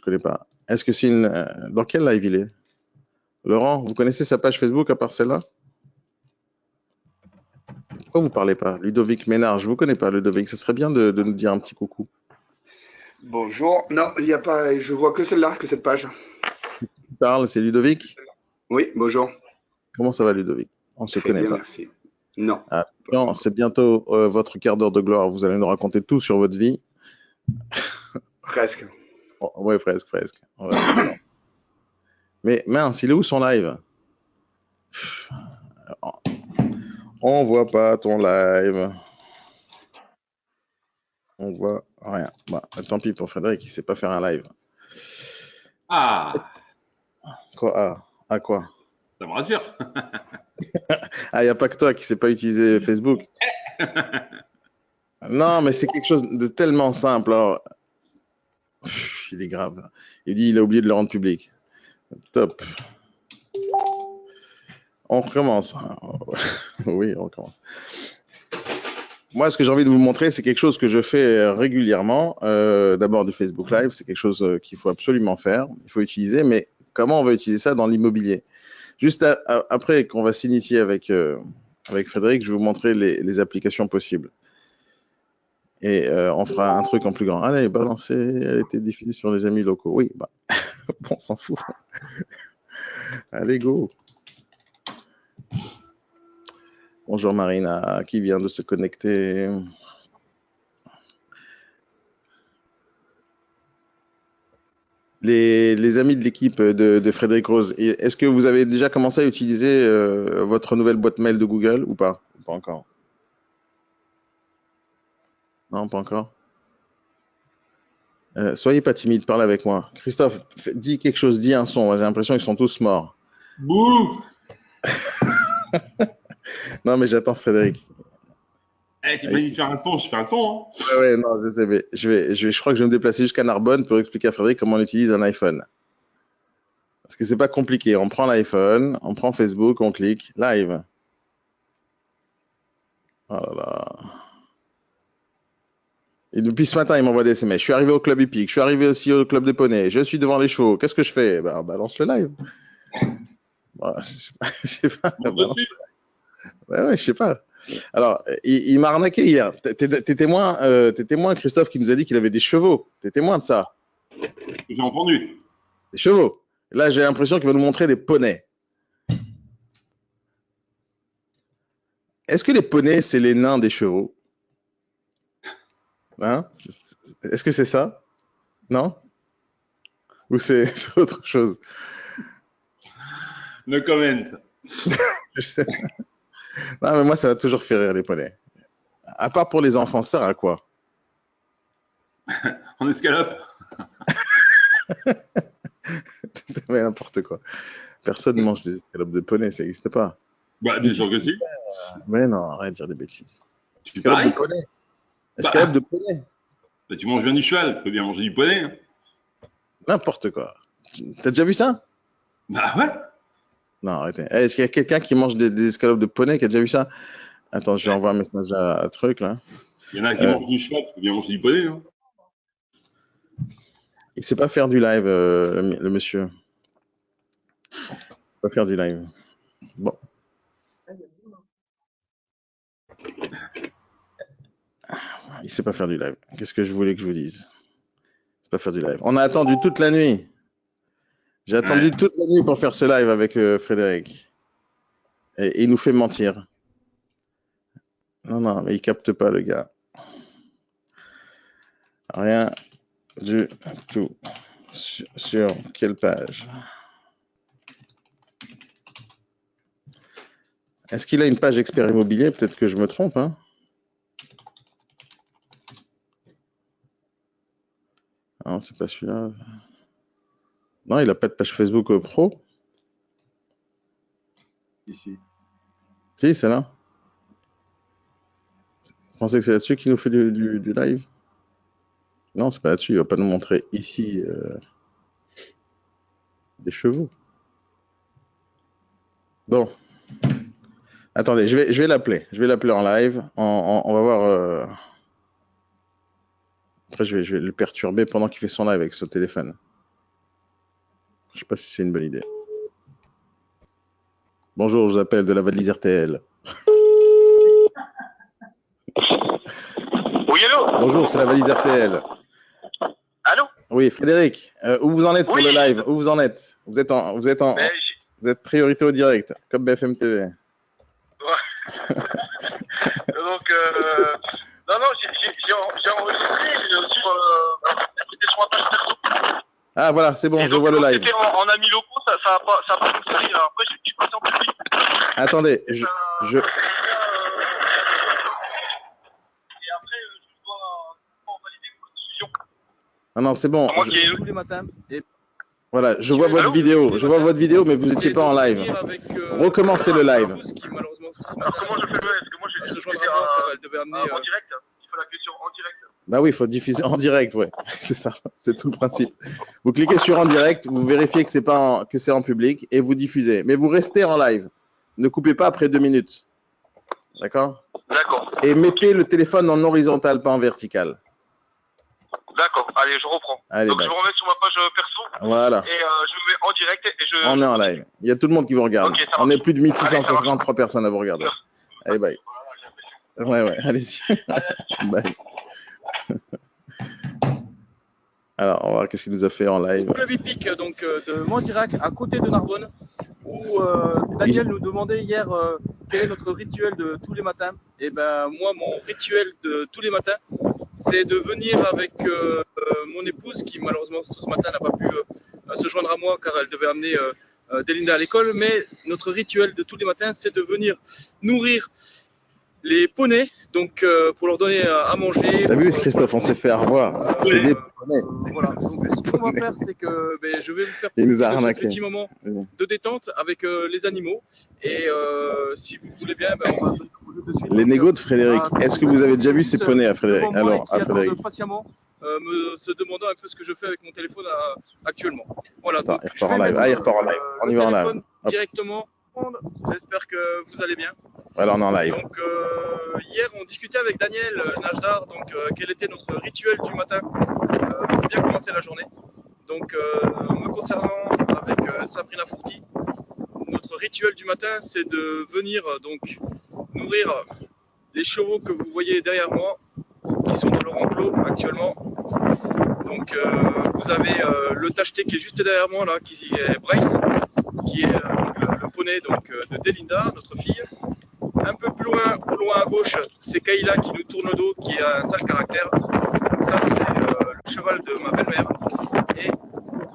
connais pas. Est-ce que c'est une. Dans quel live il est? Laurent, vous connaissez sa page Facebook à part celle-là? Pourquoi vous parlez pas? Ludovic Ménard, je vous connais pas, Ludovic. Ce serait bien de nous dire un petit coucou. Bonjour. Non, il n'y a pas. Je vois que celle-là, que cette page. Qui parle, c'est Ludovic? Oui, bonjour. Comment ça va, Ludovic? On se Très connaît bien, pas. merci. Non, pas Attention, encore. c'est bientôt votre quart d'heure de gloire. Vous allez nous raconter tout sur votre vie. Presque. Oh, ouais, presque, presque. On va voir ça. Mais mince, il est où son live? On voit pas ton live. On voit rien. Bah, tant pis pour Frédéric, il sait pas faire un live. Ah, Quoi? Ah, à quoi? ça me rassure. Ah, il n'y a pas que toi qui sais pas utiliser Facebook. Non, mais c'est quelque chose de tellement simple. Alors, il est grave. Il dit il a oublié de le rendre public. Top. On recommence. Oui, on recommence. Moi, ce que j'ai envie de vous montrer, c'est quelque chose que je fais régulièrement. D'abord du Facebook Live, c'est quelque chose qu'il faut absolument faire. Il faut utiliser, mais comment on va utiliser ça dans l'immobilier? Juste après qu'on va s'initier avec Frédéric, je vais vous montrer les applications possibles. Et on fera un truc en plus grand. Allez, balancez, elle était diffusée sur les amis locaux. Oui, bah, bon, on s'en fout. Allez, go. Bonjour Marina, qui vient de se connecter. Les amis de l'équipe de Frédéric Rose, est-ce que vous avez déjà commencé à utiliser votre nouvelle boîte mail de Google ou pas? Pas encore. Non, pas encore. Soyez pas timide, parlez avec moi. Christophe, dis quelque chose, dis un son. J'ai l'impression qu'ils sont tous morts. Bouh. Non, mais j'attends Frédéric. Eh, tu m'as dit de faire un son, je fais un son. Ouais, ouais, non, je sais, mais je crois que je vais me déplacer jusqu'à Narbonne pour expliquer à Frédéric comment on utilise un iPhone. Parce que c'est pas compliqué. On prend l'iPhone, on prend Facebook, on clique, live. Oh là là. Et depuis ce matin, il m'envoie des SMS. Je suis arrivé au club hippique, je suis arrivé aussi au club des poneys, je suis devant les chevaux. Qu'est-ce que je fais? Ben, balance le live. Bon, je sais pas, Bon, tout de balance. suite. Ouais, ouais, je sais pas. Alors, il m'a arnaqué hier. T'es témoin, Christophe, qui nous a dit qu'il avait des chevaux. T'es témoin de ça? J'ai entendu. Des chevaux. Là, j'ai l'impression qu'il va nous montrer des poneys. Est-ce que les poneys, c'est les nains des chevaux? Hein? Est-ce que c'est ça? Non? Ou c'est autre chose? No comment. Je sais. Non, mais moi, ça va toujours faire rire les poneys. À part pour les enfants, ça sert à quoi? En escalope. Mais n'importe quoi. Personne ne mange des escalopes de poney, ça n'existe pas. Bah, bien sûr que si. Mais non, arrête de dire des bêtises. Tu Escalope de pareil. poney. Escalope Bah, de poney. bah, tu manges bien du cheval, tu peux bien manger du poney. Hein. N'importe quoi. T'as déjà vu ça? Bah ouais. Non, arrêtez. Eh, est-ce qu'il y a quelqu'un qui mange des escalopes de poney qui a déjà vu ça? Attends, je vais envoyer un message à truc là. Il y en a qui mangent du cheval, tu peux bien manger du poney. Hein. Il sait pas faire du live, le monsieur. Il sait pas faire du live. Bon. Il sait pas faire du live. Qu'est-ce que je voulais que je vous dise? Il sait pas faire du live. On a attendu toute la nuit. J'ai attendu Ouais. toute la nuit pour faire ce live avec Frédéric. Et il nous fait mentir. Non, non, mais il capte pas, le gars. Rien du tout. Sur quelle page? Est-ce qu'il a une page expert immobilier? Peut-être que je me trompe, hein? Non, c'est pas celui-là. Non, il n'a pas de page Facebook pro. Ici. Si, c'est là. Vous pensez que c'est là-dessus qu'il nous fait du live? Non, c'est pas là-dessus. Il va pas nous montrer ici des chevaux. Bon. Attendez, je vais l'appeler. Je vais l'appeler en live. On va voir. Après, je vais le perturber pendant qu'il fait son live avec son téléphone. Je sais pas si c'est une bonne idée. Bonjour, je vous appelle de la valise RTL. Oui, allô? Bonjour, c'est la valise RTL. Allô? Oui, Frédéric, où vous en êtes pour Oui. le live? Où vous en êtes? Vous êtes priorité au direct, comme BFM TV. Donc, non, j'ai enregistré c'était sur ma page perso. Ah voilà, c'est bon, Et je donc, vois le quand live. c'était en amis locaux, ça a pas fonctionné. Alors après, je suis passé en public. Attendez, Et je... et après, je dois valider une constitution. Ah non, c'est bon. Moi qui ai tous les matins. Et Voilà, je vois Allô votre vidéo. Je vois votre vidéo, mais vous n'étiez pas en live. Recommencez le live. Alors comment je fais le? Est-ce que moi je se suis joindre à moi car elle devait amener. en direct? Il faut la question en direct. Bah oui, il faut diffuser en direct, ouais. C'est ça, c'est tout le principe. Vous cliquez sur en direct, vous vérifiez que c'est pas que c'est en public et vous diffusez. Mais vous restez en live. Ne coupez pas après 2 minutes. D'accord? D'accord. Et mettez le téléphone en horizontal, pas en vertical. D'accord. Allez, je reprends. Allez, Donc bye. je me remets sur ma page perso. Voilà. Et je me mets en direct et je. On est en live. Il y a tout le monde qui vous regarde. Ok, ça On marche. est plus de Allez, ça 1653 personnes à vous regarder. Merci. Allez, bye. Ouais, allez-y. Bye. Alors, on va voir qu'est-ce qu'il nous a fait en live. Club hippique donc de Mandirac à côté de Narbonne où Daniel nous demandait hier quel est notre rituel de tous les matins. Et ben moi mon rituel de tous les matins c'est de venir avec mon épouse qui malheureusement ce matin n'a pas pu se joindre à moi car elle devait amener Delinda à l'école, mais notre rituel de tous les matins c'est de venir nourrir les poneys, donc pour leur donner à manger. T'as vu, Christophe, on s'est fait revoir. C'est des poneys. Voilà, donc ce qu'on va faire, c'est que je vais vous faire Il nous a ce arnaqué. petit moment de détente avec les animaux. Et si vous voulez bien, on va se poser de suite. Les négos de Frédéric. Est-ce que vous avez déjà vu ces poneys à Frédéric? Alors, Alors, à Frédéric. patiemment, se demandant un peu ce que je fais avec mon téléphone actuellement. Voilà. Attends, Donc, il repart en live. Ah, il repart en live. On y va en live. Hop. Directement. J'espère que vous allez bien. Voilà, on est en live. Donc hier on discutait avec Daniel Najdar, donc quel était notre rituel du matin pour bien commencer la journée. Donc me concernant avec Sabrina Fourti, notre rituel du matin c'est de venir donc nourrir les chevaux que vous voyez derrière moi, qui sont dans leur enclos actuellement. Donc vous avez le tacheté qui est juste derrière moi là, qui est Bryce, qui est le poney donc, de Delinda, notre fille. Un peu plus loin, au loin à gauche, c'est Kayla qui nous tourne le dos, qui a un sale caractère. Ça, c'est le cheval de ma belle-mère. Et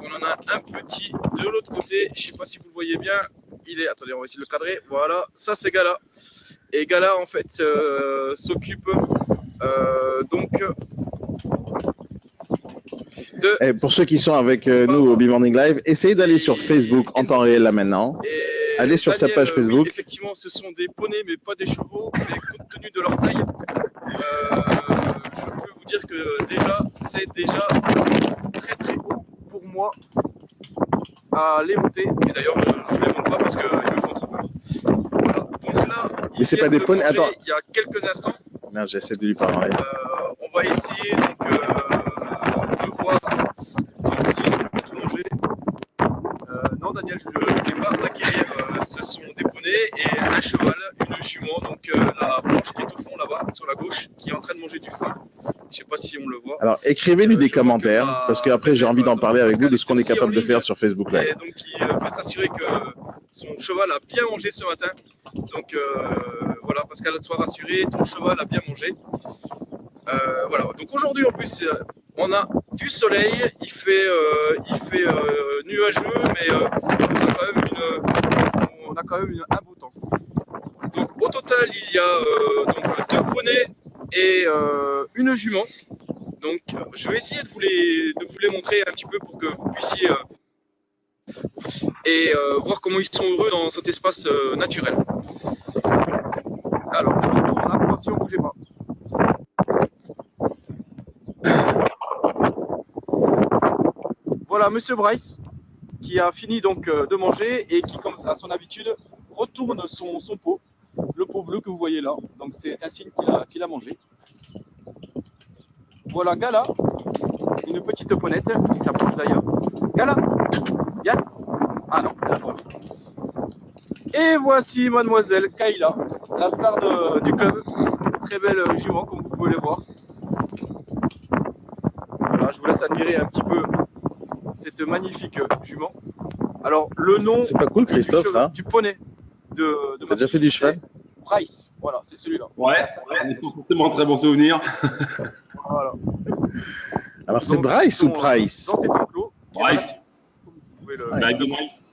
on en a un petit de l'autre côté. Je ne sais pas si vous le voyez bien. Il est. Attendez, on va essayer de le cadrer. Voilà, ça c'est Gala. Et Gala, en fait, s'occupe donc de. Et pour ceux qui sont avec nous au B-Morning Live, essayez d'aller sur Facebook en temps réel là maintenant. Allez sur sa page Facebook. Oui, effectivement, ce sont des poneys, mais pas des chevaux. Mais compte tenu de leur taille, je peux vous dire que déjà, c'est déjà très très haut pour moi à les monter. Et d'ailleurs, je ne les monte pas parce qu'ils me font trop peur. Voilà. Donc là, mais c'est pas des poneys. Attends. Il y a quelques instants. Merde, j'essaie de lui parler. On va essayer donc, de voir si on peut tout manger. Non, Daniel, je ne vais pas acquérir. Ce sont des poneys et un cheval, une jument, donc la blanche qui est au fond là-bas, sur la gauche, qui est en train de manger du foin. Je ne sais pas si on le voit. Alors, écrivez-lui des commentaires, parce qu'après, j'ai envie d'en parler avec vous de ce qu'on est capable de faire sur Facebook Live. Et donc, il peut s'assurer que son cheval a bien mangé ce matin. Donc, voilà, Pascal, sois rassuré, ton cheval a bien mangé. Voilà, donc aujourd'hui, en plus, on a du soleil, il fait nuageux, mais on a quand même un beau temps. Donc au total, il y a donc 2 poneys et une jument. Donc je vais essayer de vous les montrer un petit peu pour que vous puissiez voir comment ils sont heureux dans cet espace naturel. Alors, on a attention, bougez pas. Voilà, Monsieur Bryce, qui a fini donc de manger et qui, comme à son habitude, retourne son pot, le pot bleu que vous voyez là. Donc c'est un signe qu'il a mangé. Voilà Gala, une petite ponette qui s'approche d'ailleurs. Gala, viens. voici mademoiselle Kayla, la star du club. Très belle jument, comme vous pouvez le voir. Voilà, je vous laisse admirer un petit peu cette magnifique jument. Alors, le nom C'est pas cool, Christophe, ça? du poney de T'as déjà fait du cheval? c'est Bryce. Voilà, c'est celui-là. Ouais, on n'est pas forcément un très bon souvenir. Voilà. Alors, c'est Donc, Bryce ils ou sont, Price? dans cet enclos. Bryce. Comme vous pouvez le- Ouais. Avec de Bryce.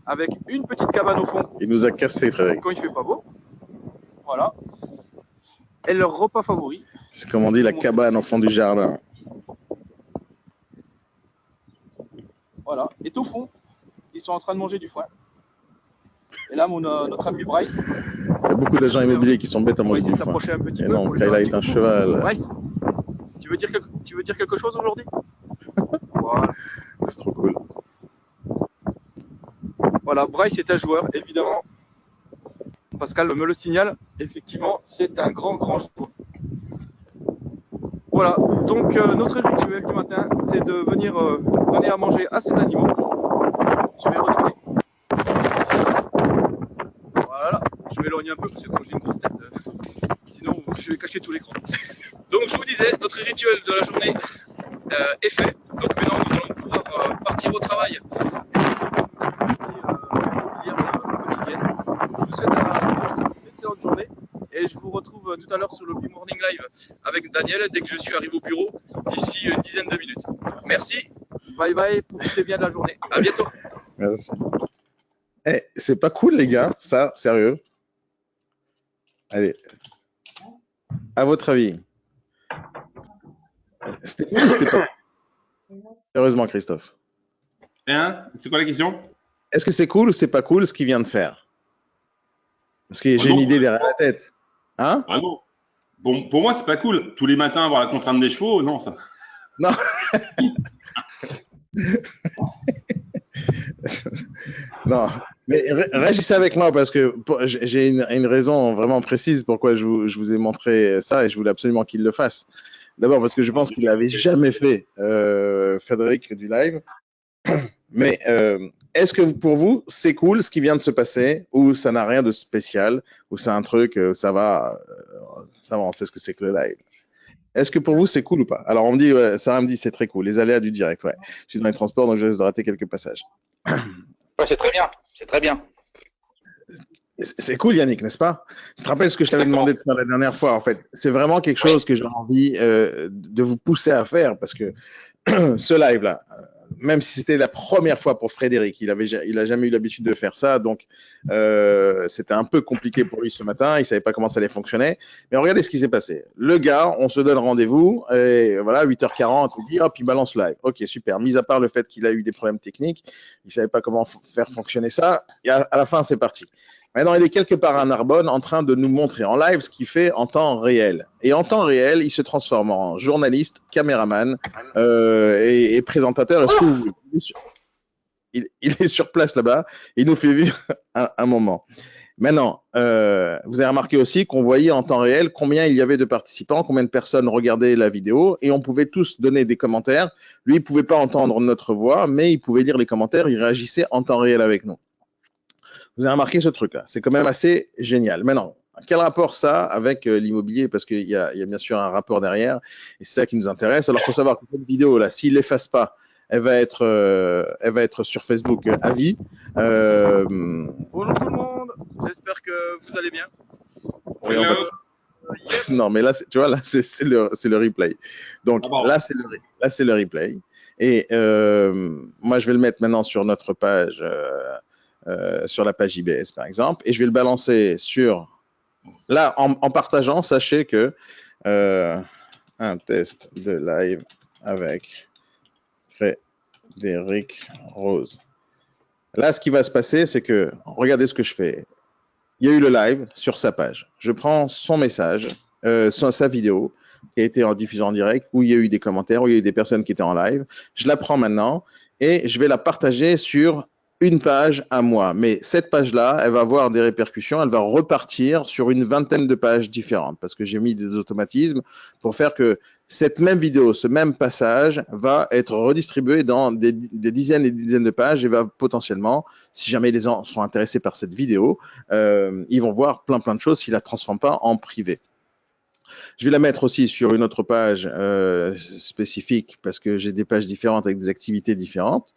Avec une petite cabane au fond Il nous a cassé, Frédéric. quand il fait pas beau. Voilà. Et leur repas favori. C'est comme on dit, la cabane au fond du jardin. Voilà. Et au fond, ils sont en train de manger du foin. Et là, notre ami Bryce, Il y a beaucoup d'agents immobiliers qui sont bêtes à on va manger essayer du de foin. s'approcher un petit Et peu. non, pour lui faire Kayla petit est un coucou. cheval. Bryce, tu veux dire quelque chose aujourd'hui? Voilà. C'est trop cool. Voilà, Bryce est un joueur, évidemment. Pascal me le signale. Effectivement, c'est un grand joueur. Voilà, donc notre rituel du matin, c'est de venir donner à manger à ces animaux. Je vais redonner. Voilà, je vais éloigner un peu parce que comme j'ai une grosse tête, sinon je vais cacher tout l'écran. Donc je vous disais, notre rituel de la journée est fait. Donc maintenant nous allons pouvoir partir au travail et lire le quotidien. Je vous souhaite une excellente journée et je vous retrouve tout à l'heure sur le Morning Live avec Daniel dès que je suis arrivé au bureau d'ici une dizaine de minutes. Merci, bye bye, profitez bien de la journée. À bientôt. Merci. Eh, c'est pas cool, les gars, ça, sérieux. Allez. À votre avis, c'était cool ou c'était pas cool? Sérieusement, Christophe. Hein? C'est quoi la question? Est-ce que c'est cool ou c'est pas cool ce qu'il vient de faire? Parce que j'ai non. une idée derrière la tête. Hein? Ah non. Bon, pour moi, c'est pas cool. Tous les matins, avoir la contrainte des chevaux, non, ça. Non. Non, mais réagissez avec moi parce que j'ai une raison vraiment précise pourquoi je vous ai montré ça et je voulais absolument qu'il le fasse. D'abord parce que je pense qu'il n'avait jamais fait, Frédéric, du live. Mais est-ce que pour vous, c'est cool ce qui vient de se passer ou ça n'a rien de spécial ou c'est un truc, ça va, on sait ce que c'est que le live. Est-ce que pour vous, c'est cool ou pas? Alors, on me dit, ouais, Sarah me dit, c'est très cool. Les aléas du direct, ouais. Je suis dans les transports, donc je risque de rater quelques passages. Ouais, c'est très bien, c'est très bien. C'est cool, Yannick, n'est-ce pas? Tu te rappelles ce que je t'avais demandé de faire la dernière fois, en fait. C'est vraiment quelque chose que j'ai envie de vous pousser à faire parce que ce live-là, même si c'était la première fois pour Frédéric, il a jamais eu l'habitude de faire ça, donc c'était un peu compliqué pour lui ce matin, il savait pas comment ça allait fonctionner. Mais regardez ce qui s'est passé. Le gars, on se donne rendez-vous, et voilà, 8h40, il dit, hop, il balance live. Ok, super. Mis à part le fait qu'il a eu des problèmes techniques, il savait pas comment faire fonctionner ça, et à la fin, c'est parti. Maintenant, il est quelque part à Narbonne en train de nous montrer en live ce qu'il fait en temps réel. Et en temps réel, il se transforme en journaliste, caméraman et présentateur. Est-ce que il est sur place là-bas. Il nous fait vivre un moment. Maintenant, vous avez remarqué aussi qu'on voyait en temps réel combien il y avait de participants, combien de personnes regardaient la vidéo et on pouvait tous donner des commentaires. Lui, il ne pouvait pas entendre notre voix, mais il pouvait lire les commentaires. Il réagissait en temps réel avec nous. Vous avez remarqué ce truc-là. C'est quand même assez génial. Maintenant, quel rapport ça avec l'immobilier? Parce qu'il y a bien sûr un rapport derrière et c'est ça qui nous intéresse. Alors, il faut savoir que cette vidéo-là, s'il ne l'efface pas, elle va être sur Facebook à vie. Bonjour tout le monde, j'espère que vous allez bien. Oui, non, mais là, tu vois, là, c'est le replay. Donc, là, c'est le replay. Et moi, je vais le mettre maintenant sur notre page, sur la page IBS, par exemple, et je vais le balancer sur... Là, en partageant, sachez que un test de live avec Frédéric Rose. Là, ce qui va se passer, c'est que, regardez ce que je fais. Il y a eu le live sur sa page. Je prends son message, sa vidéo, qui a été en diffusion en direct, où il y a eu des commentaires, où il y a eu des personnes qui étaient en live. Je la prends maintenant et je vais la partager sur une page à moi. Mais cette page-là, elle va avoir des répercussions, elle va repartir sur une vingtaine de pages différentes parce que j'ai mis des automatismes pour faire que cette même vidéo, ce même passage va être redistribué dans des dizaines et des dizaines de pages et va potentiellement, si jamais les gens sont intéressés par cette vidéo, ils vont voir plein de choses s'ils ne la transforment pas en privé. Je vais la mettre aussi sur une autre page spécifique parce que j'ai des pages différentes avec des activités différentes.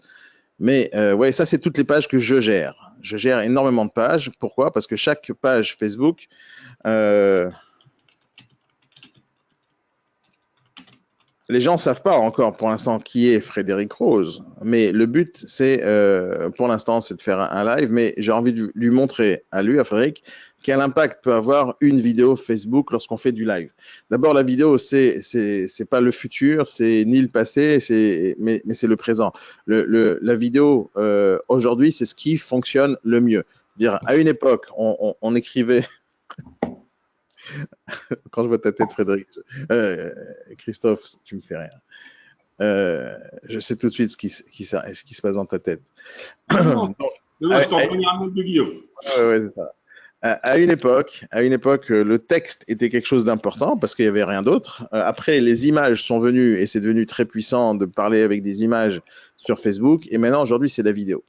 Mais ouais, ça, c'est toutes les pages que je gère. Je gère énormément de pages. Pourquoi? Parce que chaque page Facebook, les gens ne savent pas encore pour l'instant qui est Frédéric Rose. Mais le but, c'est pour l'instant, c'est de faire un live. Mais j'ai envie de lui montrer à lui, à Frédéric, quel impact peut avoir une vidéo Facebook lorsqu'on fait du live. D'abord, la vidéo, c'est pas le futur, c'est ni le passé, mais c'est le présent. La vidéo, aujourd'hui, c'est ce qui fonctionne le mieux. Dire, à une époque, on écrivait... Quand je vois ta tête, Frédéric, Christophe, tu me fais rire. Je sais tout de suite ce qui se passe dans ta tête. Non, je t'en prie un mot de Guillaume. Ouais, c'est ça. À une époque, le texte était quelque chose d'important parce qu'il n'y avait rien d'autre. Après, les images sont venues et c'est devenu très puissant de parler avec des images sur Facebook. Et maintenant, aujourd'hui, c'est la vidéo.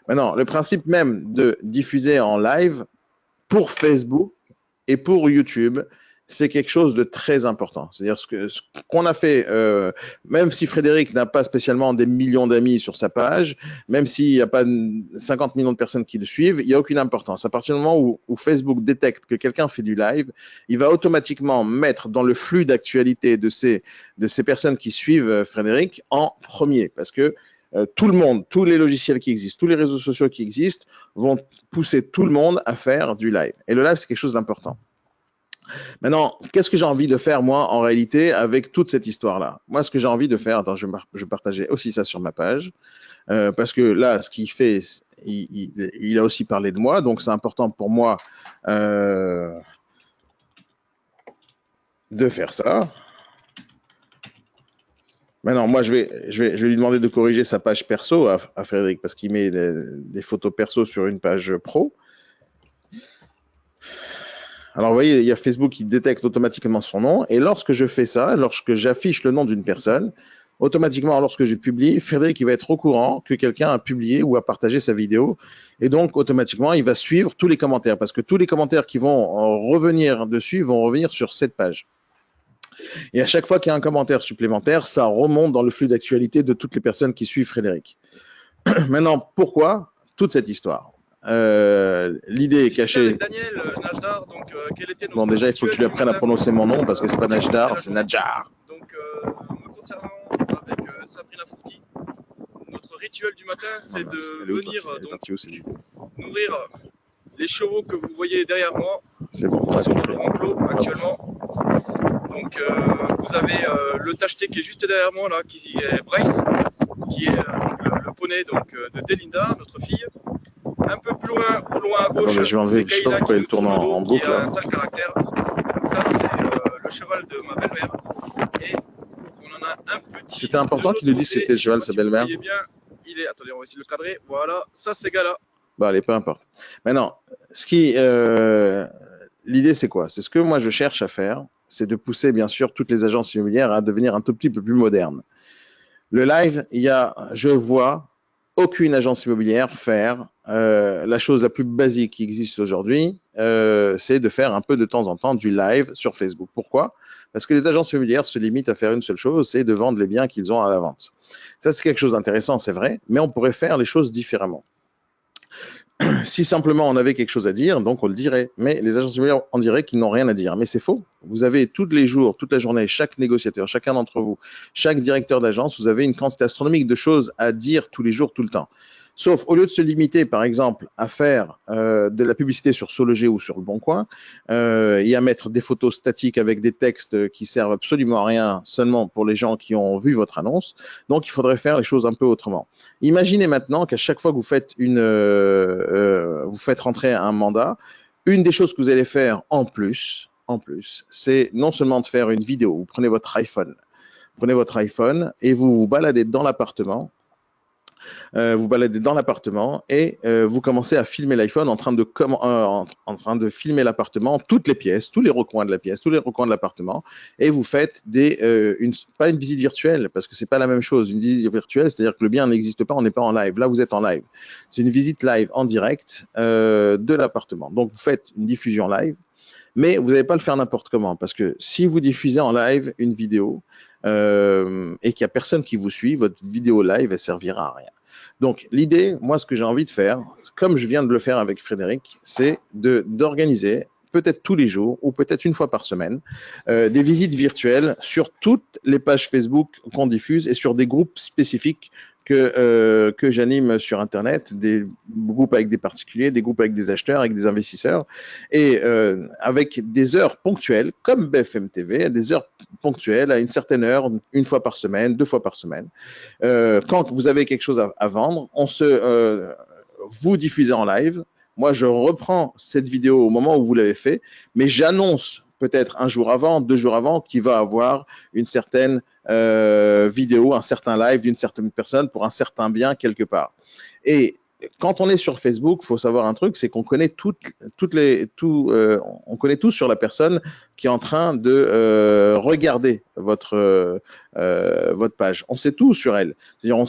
Maintenant, le principe même de diffuser en live pour Facebook et pour YouTube, c'est quelque chose de très important. C'est-à-dire ce qu'on a fait, même si Frédéric n'a pas spécialement des millions d'amis sur sa page, même s'il n'y a pas 50 millions de personnes qui le suivent, il n'y a aucune importance. À partir du moment où Facebook détecte que quelqu'un fait du live, il va automatiquement mettre dans le flux d'actualité de ces personnes qui suivent Frédéric en premier. Parce que tout le monde, tous les logiciels qui existent, tous les réseaux sociaux qui existent vont pousser tout le monde à faire du live. Et le live, c'est quelque chose d'important. Maintenant, qu'est-ce que j'ai envie de faire, moi, en réalité, avec toute cette histoire-là? Moi, ce que j'ai envie de faire, attends, je partageais aussi ça sur ma page, parce que là, ce qu'il fait, il a aussi parlé de moi, donc c'est important pour moi de faire ça. Maintenant, moi, je vais lui demander de corriger sa page perso à Frédéric, parce qu'il met des photos perso sur une page pro. Alors, vous voyez, il y a Facebook qui détecte automatiquement son nom. Et lorsque je fais ça, lorsque j'affiche le nom d'une personne, automatiquement, lorsque je publie, Frédéric il va être au courant que quelqu'un a publié ou a partagé sa vidéo. Et donc, automatiquement, il va suivre tous les commentaires. Parce que tous les commentaires qui vont revenir dessus vont revenir sur cette page. Et à chaque fois qu'il y a un commentaire supplémentaire, ça remonte dans le flux d'actualité de toutes les personnes qui suivent Frédéric. Maintenant, pourquoi toute cette histoire? L'idée est cachée. Daniel Najdar, donc, quel était bon, déjà, il faut que je lui apprenne à prononcer mon nom parce que c'est pas Najdar, c'est Nadjar. Donc, me concernant avec Sabrina Fourti, notre rituel du matin, c'est de venir nourrir les chevaux que vous voyez derrière moi. C'est bon, qui sont dans le enclos actuellement. Donc, vous avez le tacheté qui est juste derrière moi, là, qui est Bryce, qui est le poney donc, de Delinda, notre fille. Un peu plus loin à gauche, je vais enlever, je sais pas pourquoi il tourne en boucle. Qui a un sale caractère. Ça, c'est le cheval de ma belle-mère. Et on en a un petit. C'était important qu'il nous dise que c'était le cheval de sa belle-mère. Bien, attendez, on va essayer de le cadrer. Voilà, ça, c'est Gala. Bah, allez, peu importe. Maintenant, l'idée, c'est quoi? C'est ce que moi, je cherche à faire, c'est de pousser, bien sûr, toutes les agences immobilières à devenir un tout petit peu plus modernes. Le live, je vois aucune agence immobilière faire la chose la plus basique qui existe aujourd'hui, c'est de faire un peu de temps en temps du live sur Facebook. Pourquoi? Parce que les agences immobilières se limitent à faire une seule chose, c'est de vendre les biens qu'ils ont à la vente. Ça, c'est quelque chose d'intéressant, c'est vrai, mais on pourrait faire les choses différemment. Si simplement on avait quelque chose à dire, donc on le dirait. Mais les agences immobilières, on dirait qu'ils n'ont rien à dire. Mais c'est faux. Vous avez tous les jours, toute la journée, chaque négociateur, chacun d'entre vous, chaque directeur d'agence, vous avez une quantité astronomique de choses à dire tous les jours, tout le temps. Sauf, au lieu de se limiter, par exemple, à faire de la publicité sur SoLoger ou sur Le Bon Coin, et à mettre des photos statiques avec des textes qui servent absolument à rien, seulement pour les gens qui ont vu votre annonce, donc il faudrait faire les choses un peu autrement. Imaginez maintenant qu'à chaque fois que vous faites rentrer un mandat, une des choses que vous allez faire en plus, c'est non seulement de faire une vidéo, vous prenez votre iPhone et vous vous baladez dans l'appartement, Vous baladez dans l'appartement et vous commencez à filmer l'iPhone en train de filmer l'appartement, toutes les pièces, tous les recoins de la pièce, tous les recoins de l'appartement, et vous faites pas une visite virtuelle, parce que c'est pas la même chose. Une visite virtuelle, c'est-à-dire que le bien n'existe pas, on n'est pas en live. Là, vous êtes en live. C'est une visite live en direct de l'appartement. Donc, vous faites une diffusion live, mais vous n'allez pas le faire n'importe comment, parce que si vous diffusez en live une vidéo et qu'il n'y a personne qui vous suit, votre vidéo live, elle servira à rien. Donc, l'idée, moi, ce que j'ai envie de faire, comme je viens de le faire avec Frédéric, c'est d'organiser, peut-être tous les jours ou peut-être une fois par semaine, des visites virtuelles sur toutes les pages Facebook qu'on diffuse et sur des groupes spécifiques que j'anime sur Internet, des groupes avec des particuliers, des groupes avec des acheteurs, avec des investisseurs, et avec des heures ponctuelles, comme BFM TV, à des heures ponctuelles, à une certaine heure, une fois par semaine, 2 fois par semaine. Quand vous avez quelque chose à vendre, vous diffusez en live. Moi, je reprends cette vidéo au moment où vous l'avez fait, mais j'annonce peut-être un jour avant, 2 jours avant, qu'il va avoir une certaine vidéo, un certain live d'une certaine personne pour un certain bien quelque part. Et quand on est sur Facebook, il faut savoir un truc, c'est qu'on connaît on connaît tous sur la personne qui est en train de regarder votre page. On sait tout sur elle. C'est-à-dire,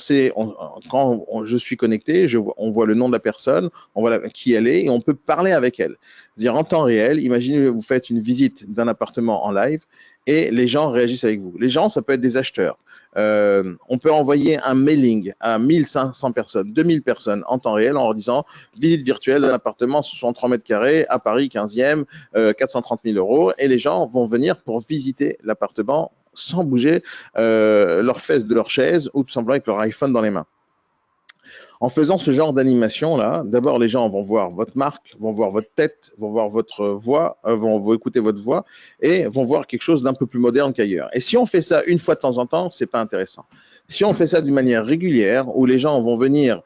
quand je suis connecté, on voit le nom de la personne, on voit qui elle est et on peut parler avec elle. C'est-à-dire, en temps réel, imaginez vous faites une visite d'un appartement en live et les gens réagissent avec vous. Les gens, ça peut être des acheteurs. On peut envoyer un mailing à 1500 personnes, 2000 personnes en temps réel en leur disant visite virtuelle d'un appartement 63 mètres carrés à Paris 15e, 430 000 euros, et les gens vont venir pour visiter l'appartement sans bouger leurs fesses de leur chaise ou tout simplement avec leur iPhone dans les mains. En faisant ce genre d'animation-là, d'abord, les gens vont voir votre marque, vont voir votre tête, vont voir votre voix, vont écouter votre voix et vont voir quelque chose d'un peu plus moderne qu'ailleurs. Et si on fait ça une fois de temps en temps, c'est pas intéressant. Si on fait ça d'une manière régulière, où les gens vont venir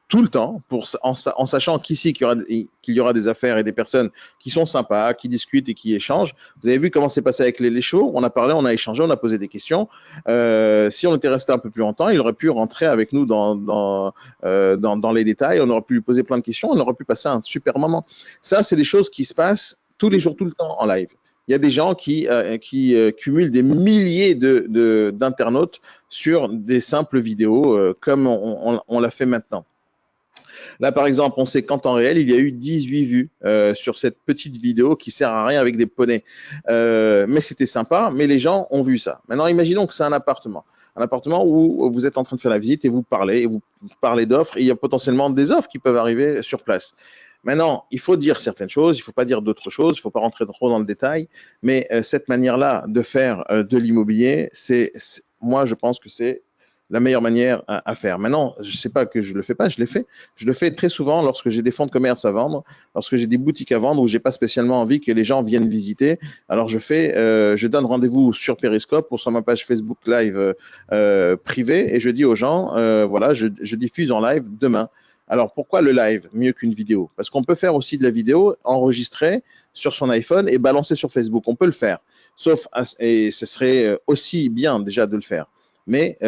tout le temps, en sachant qu'ici, qu'il y aura des affaires et des personnes qui sont sympas, qui discutent et qui échangent. Vous avez vu comment c'est passé avec les chevaux. On a parlé, on a échangé, on a posé des questions. Si on était resté un peu plus longtemps, il aurait pu rentrer avec nous dans les détails. On aurait pu lui poser plein de questions. On aurait pu passer un super moment. Ça, c'est des choses qui se passent tous les jours, tout le temps en live. Il y a des gens qui cumulent des milliers d'internautes sur des simples vidéos comme on l'a fait maintenant. Là, par exemple, on sait qu'en temps réel, il y a eu 18 vues sur cette petite vidéo qui sert à rien avec des poneys. Mais c'était sympa, mais les gens ont vu ça. Maintenant, imaginons que c'est un appartement où vous êtes en train de faire la visite et vous parlez d'offres, et il y a potentiellement des offres qui peuvent arriver sur place. Maintenant, il faut dire certaines choses, il ne faut pas dire d'autres choses, il ne faut pas rentrer trop dans le détail, mais cette manière-là de faire de l'immobilier, moi, je pense que c'est la meilleure manière à faire. Maintenant, je ne sais pas que je le fais pas, je l'ai fait. Je le fais très souvent lorsque j'ai des fonds de commerce à vendre, lorsque j'ai des boutiques à vendre où j'ai pas spécialement envie que les gens viennent visiter. Alors je donne rendez-vous sur Periscope ou sur ma page Facebook Live privée et je dis aux gens, voilà, je diffuse en live demain. Alors pourquoi le live mieux qu'une vidéo? Parce qu'on peut faire aussi de la vidéo enregistrée sur son iPhone et balancer sur Facebook. On peut le faire, et ce serait aussi bien déjà de le faire. Mais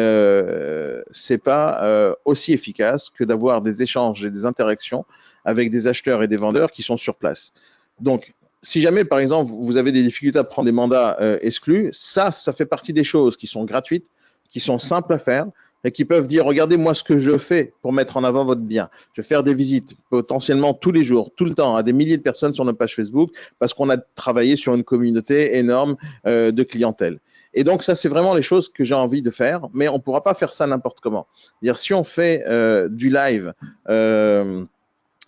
c'est pas aussi efficace que d'avoir des échanges et des interactions avec des acheteurs et des vendeurs qui sont sur place. Donc, si jamais, par exemple, vous avez des difficultés à prendre des mandats exclus, ça fait partie des choses qui sont gratuites, qui sont simples à faire et qui peuvent dire, regardez moi ce que je fais pour mettre en avant votre bien. Je vais faire des visites potentiellement tous les jours, tout le temps, à des milliers de personnes sur notre page Facebook parce qu'on a travaillé sur une communauté énorme de clientèle. Et donc, ça, c'est vraiment les choses que j'ai envie de faire, mais on ne pourra pas faire ça n'importe comment. C'est-à-dire, si on fait du live,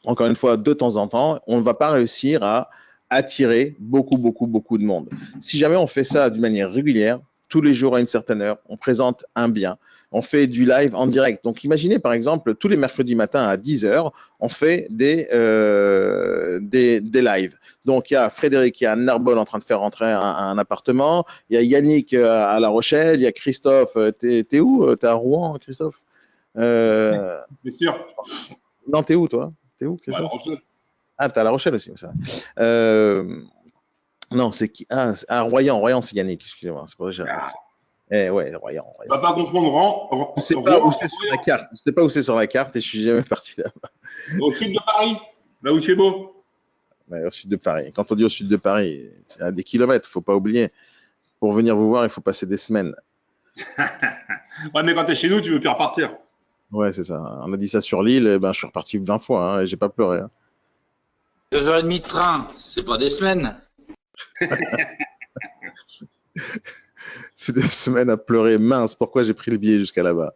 encore une fois, de temps en temps, on ne va pas réussir à attirer beaucoup de monde. Si jamais on fait ça d'une manière régulière, tous les jours à une certaine heure, on présente un bien, on fait du live en direct. Donc, imaginez, par exemple, tous les mercredis matins à 10h, on fait des lives. Donc, il y a Frédéric qui est à Narbonne en train de faire rentrer un appartement. Il y a Yannick à La Rochelle. Il y a Christophe. T'es où? T'es à Rouen, Christophe? Bien sûr. Non, t'es où, toi? T'es où, Christophe? À La Rochelle. Ah, t'es à La Rochelle aussi, ça. Non, c'est qui? Ah, à Royan. Royan, c'est Yannick, excusez-moi. C'est pour ça que Ouais, voyons. Tu vas pas comprendre. Je sais pas où c'est sur la carte. Je sais pas où c'est sur la carte et je suis jamais parti là. Au sud de Paris, là où il fait beau. Ouais, au sud de Paris. Quand on dit au sud de Paris, c'est à des kilomètres. Faut pas oublier. Pour venir vous voir, il faut passer des semaines. Ouais, mais quand tu es chez nous, tu veux plus repartir. Ouais, c'est ça. On a dit ça sur l'île. Je suis reparti 20 fois et j'ai pas pleuré. 2h30 de train, c'est pas des semaines. C'est des semaines à pleurer. Mince, pourquoi j'ai pris le billet jusqu'à là-bas?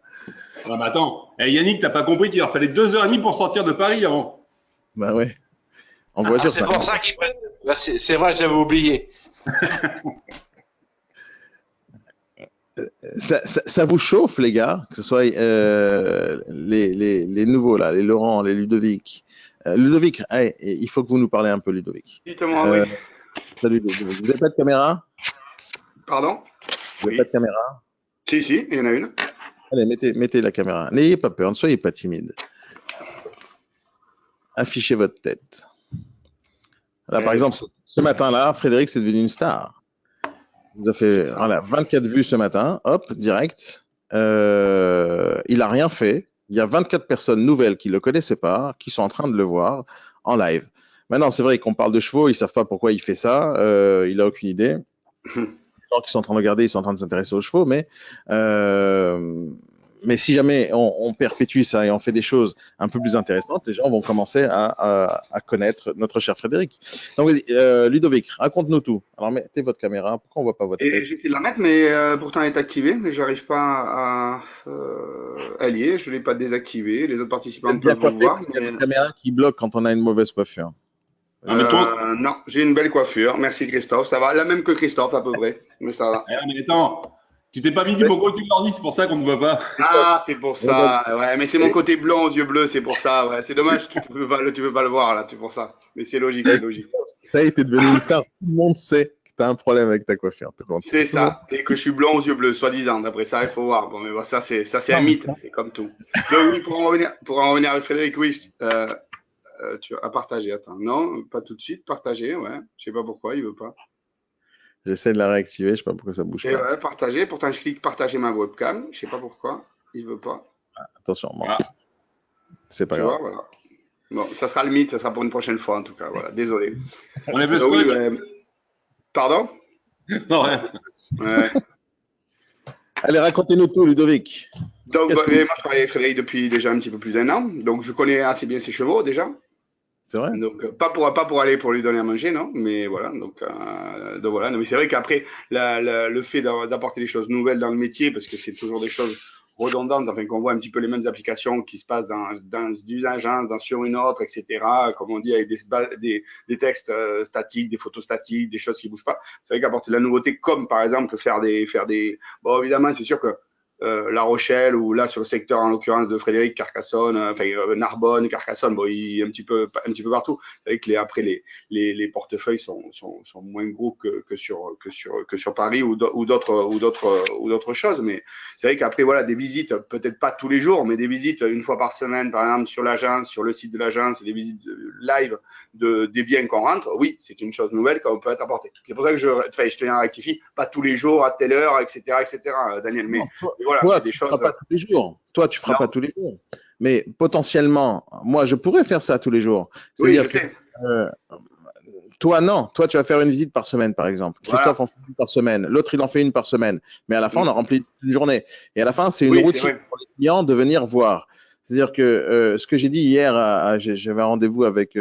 Ouais, mais attends, Yannick, t'as pas compris qu'il leur fallait 2h30 pour sortir de Paris avant. Bah ouais. En voiture, C'est pour ça qu'ils prennent. Là, c'est vrai, j'avais oublié. Ça vous chauffe, les gars, que ce soit les nouveaux, là, les Laurent, les Ludovic. Ludovic, il faut que vous nous parlez un peu, Ludovic. Dites-moi, oui. Salut, Ludovic. Vous n'avez pas de caméra? Pardon? Vous n'avez pas de caméra? Si, il y en a une. Allez, mettez la caméra. N'ayez pas peur, ne soyez pas timide. Affichez votre tête. Là, par exemple, ce matin-là, Frédéric, c'est devenu une star. Il nous a fait 24 vues ce matin, hop, direct. Il n'a rien fait. Il y a 24 personnes nouvelles qui ne le connaissaient pas, qui sont en train de le voir en live. Maintenant, c'est vrai qu'on parle de chevaux, ils ne savent pas pourquoi il fait ça, il n'a aucune idée. Les gens qui sont en train de regarder, ils sont en train de s'intéresser aux chevaux, mais si jamais on perpétue ça et on fait des choses un peu plus intéressantes, les gens vont commencer à connaître notre cher Frédéric. Donc, Ludovic, raconte-nous tout. Alors, mettez votre caméra. Pourquoi on ne voit pas votre tête? J'essaie de la mettre, mais pourtant elle est activée, mais j'arrive pas à lier. Je l'ai pas désactivée. Les autres participants peuvent vous voir. Il y a une caméra qui bloque quand on a une mauvaise coiffure. Non, j'ai une belle coiffure. Merci Christophe. Ça va, la même que Christophe à peu près, mais ça va. Mais attends, tu t'es pas mis du bon côté de l'ordi, c'est pour ça qu'on ne voit pas. Ah, c'est pour ça. Ouais, mais c'est mon côté blond aux yeux bleus, c'est pour ça. Ouais, c'est dommage, tu peux pas le voir là, c'est pour ça. Mais c'est logique, c'est logique. Ça a été devenu une star. Tout le monde sait que tu as un problème avec ta coiffure. C'est ça. Et que je suis blond aux yeux bleus, soi-disant. D'après ça, il faut voir. Bon, mais bon, ça c'est un mythe. C'est comme tout. Donc oui, pour en revenir à Frédéric, oui. Tu as partagé, attends. Non, pas tout de suite, partager, ouais. Je sais pas pourquoi, il veut pas. J'essaie de la réactiver, je sais pas pourquoi ça bouge pas. Ouais, partager, pourtant je clique partager ma webcam, je sais pas pourquoi, il veut pas. Attention, c'est pas grave. Voilà. Bon, ça sera le mythe, ça sera pour une prochaine fois en tout cas, voilà, désolé. On est le Pardon? Non, rien. Ouais. Allez, racontez-nous tout, Ludovic. Donc, moi je travaille avec Frédéric depuis déjà un petit peu plus d'1 an, donc je connais assez bien ses chevaux déjà. C'est vrai? Donc pas pour aller pour lui donner à manger, non, mais voilà. Donc voilà. Non, mais c'est vrai qu'après le fait d'apporter des choses nouvelles dans le métier, parce que c'est toujours des choses redondantes, enfin qu'on voit un petit peu les mêmes applications qui se passent d'une agence sur une autre, etc. Comme on dit avec des textes statiques, des photos statiques, des choses qui bougent pas. C'est vrai qu'apporter de la nouveauté, comme par exemple faire des bon évidemment c'est sûr que La Rochelle ou là sur le secteur en l'occurrence de Frédéric, Carcassonne, Narbonne, Carcassonne, bon, il un petit peu partout. C'est vrai que après les portefeuilles sont moins gros que sur Paris ou d'autres choses. Mais c'est vrai qu'après voilà des visites, peut-être pas tous les jours, mais des visites une fois par semaine, par exemple sur l'agence, sur le site de l'agence, des visites live des biens qu'on rentre. Oui, c'est une chose nouvelle qu'on peut être apportée. C'est pour ça que je tenais à rectifier, pas tous les jours à telle heure, etc., Daniel. Mais voilà, toi, des tu choses. feras pas tous les jours. Toi, tu feras pas tous les jours. Mais potentiellement, moi, je pourrais faire ça tous les jours. Oui, je que, sais. Toi, non. Toi, tu vas faire une visite par semaine, par exemple. Christophe en fait une par semaine. L'autre, il en fait une par semaine. Mais à la fin, on a rempli une journée. Et à la fin, c'est une routine pour les clients de venir voir. C'est-à-dire que ce que j'ai dit hier, j'avais un rendez-vous avec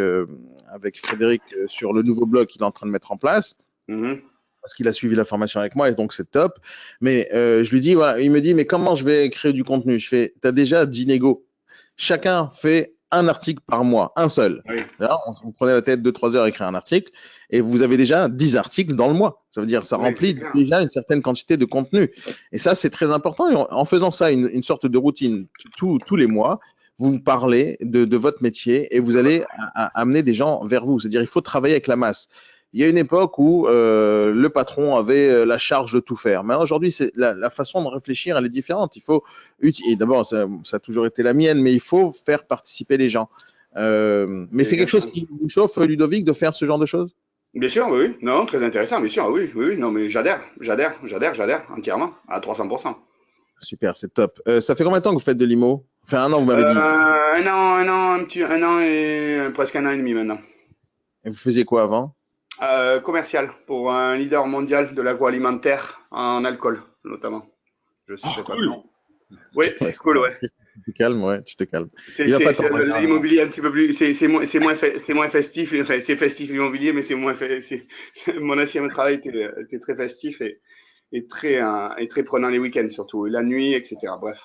Frédéric sur le nouveau blog qu'il est en train de mettre en place. Parce qu'il a suivi la formation avec moi et donc c'est top. Mais je lui dis, voilà, il me dit, mais comment je vais créer du contenu? Je fais, tu as déjà 10 négos. Chacun fait un article par mois, un seul. Oui. Là, vous prenez la tête 2-3 heures à écrire un article et vous avez déjà 10 articles dans le mois. Ça veut dire ça remplit déjà une certaine quantité de contenu. Et ça, c'est très important. Et en faisant ça, une sorte de routine tous les mois, vous parlez de votre métier et vous allez amener des gens vers vous. C'est-à-dire il faut travailler avec la masse. Il y a une époque où le patron avait la charge de tout faire. Mais aujourd'hui, la façon de réfléchir, elle est différente. Il faut et d'abord, ça a toujours été la mienne, mais il faut faire participer les gens. Mais c'est quelque chose qui vous chauffe, Ludovic, de faire ce genre de choses? Bien sûr, oui, oui. Non, très intéressant, bien sûr, oui, oui, oui. Non, mais j'adhère, entièrement, à 300%. Super, c'est top. Ça fait combien de temps que vous faites de l'IMO? Enfin, un an, vous m'avez dit. Un an et presque un an et demi maintenant. Et vous faisiez quoi avant? Commercial pour un leader mondial de l'agroalimentaire en alcool, notamment. Je Oh, citerai pas le cool. nom. Oui, Ouais, c'est cool, ouais. tu te calmes, ouais, tu te calmes. Il va pas tarder, hein. L'immobilier un petit peu plus, c'est moins festif, enfin, c'est festif l'immobilier, mais c'est moins mon ancien travail était très festif et très prenant les week-ends surtout, et la nuit, etc. Bref.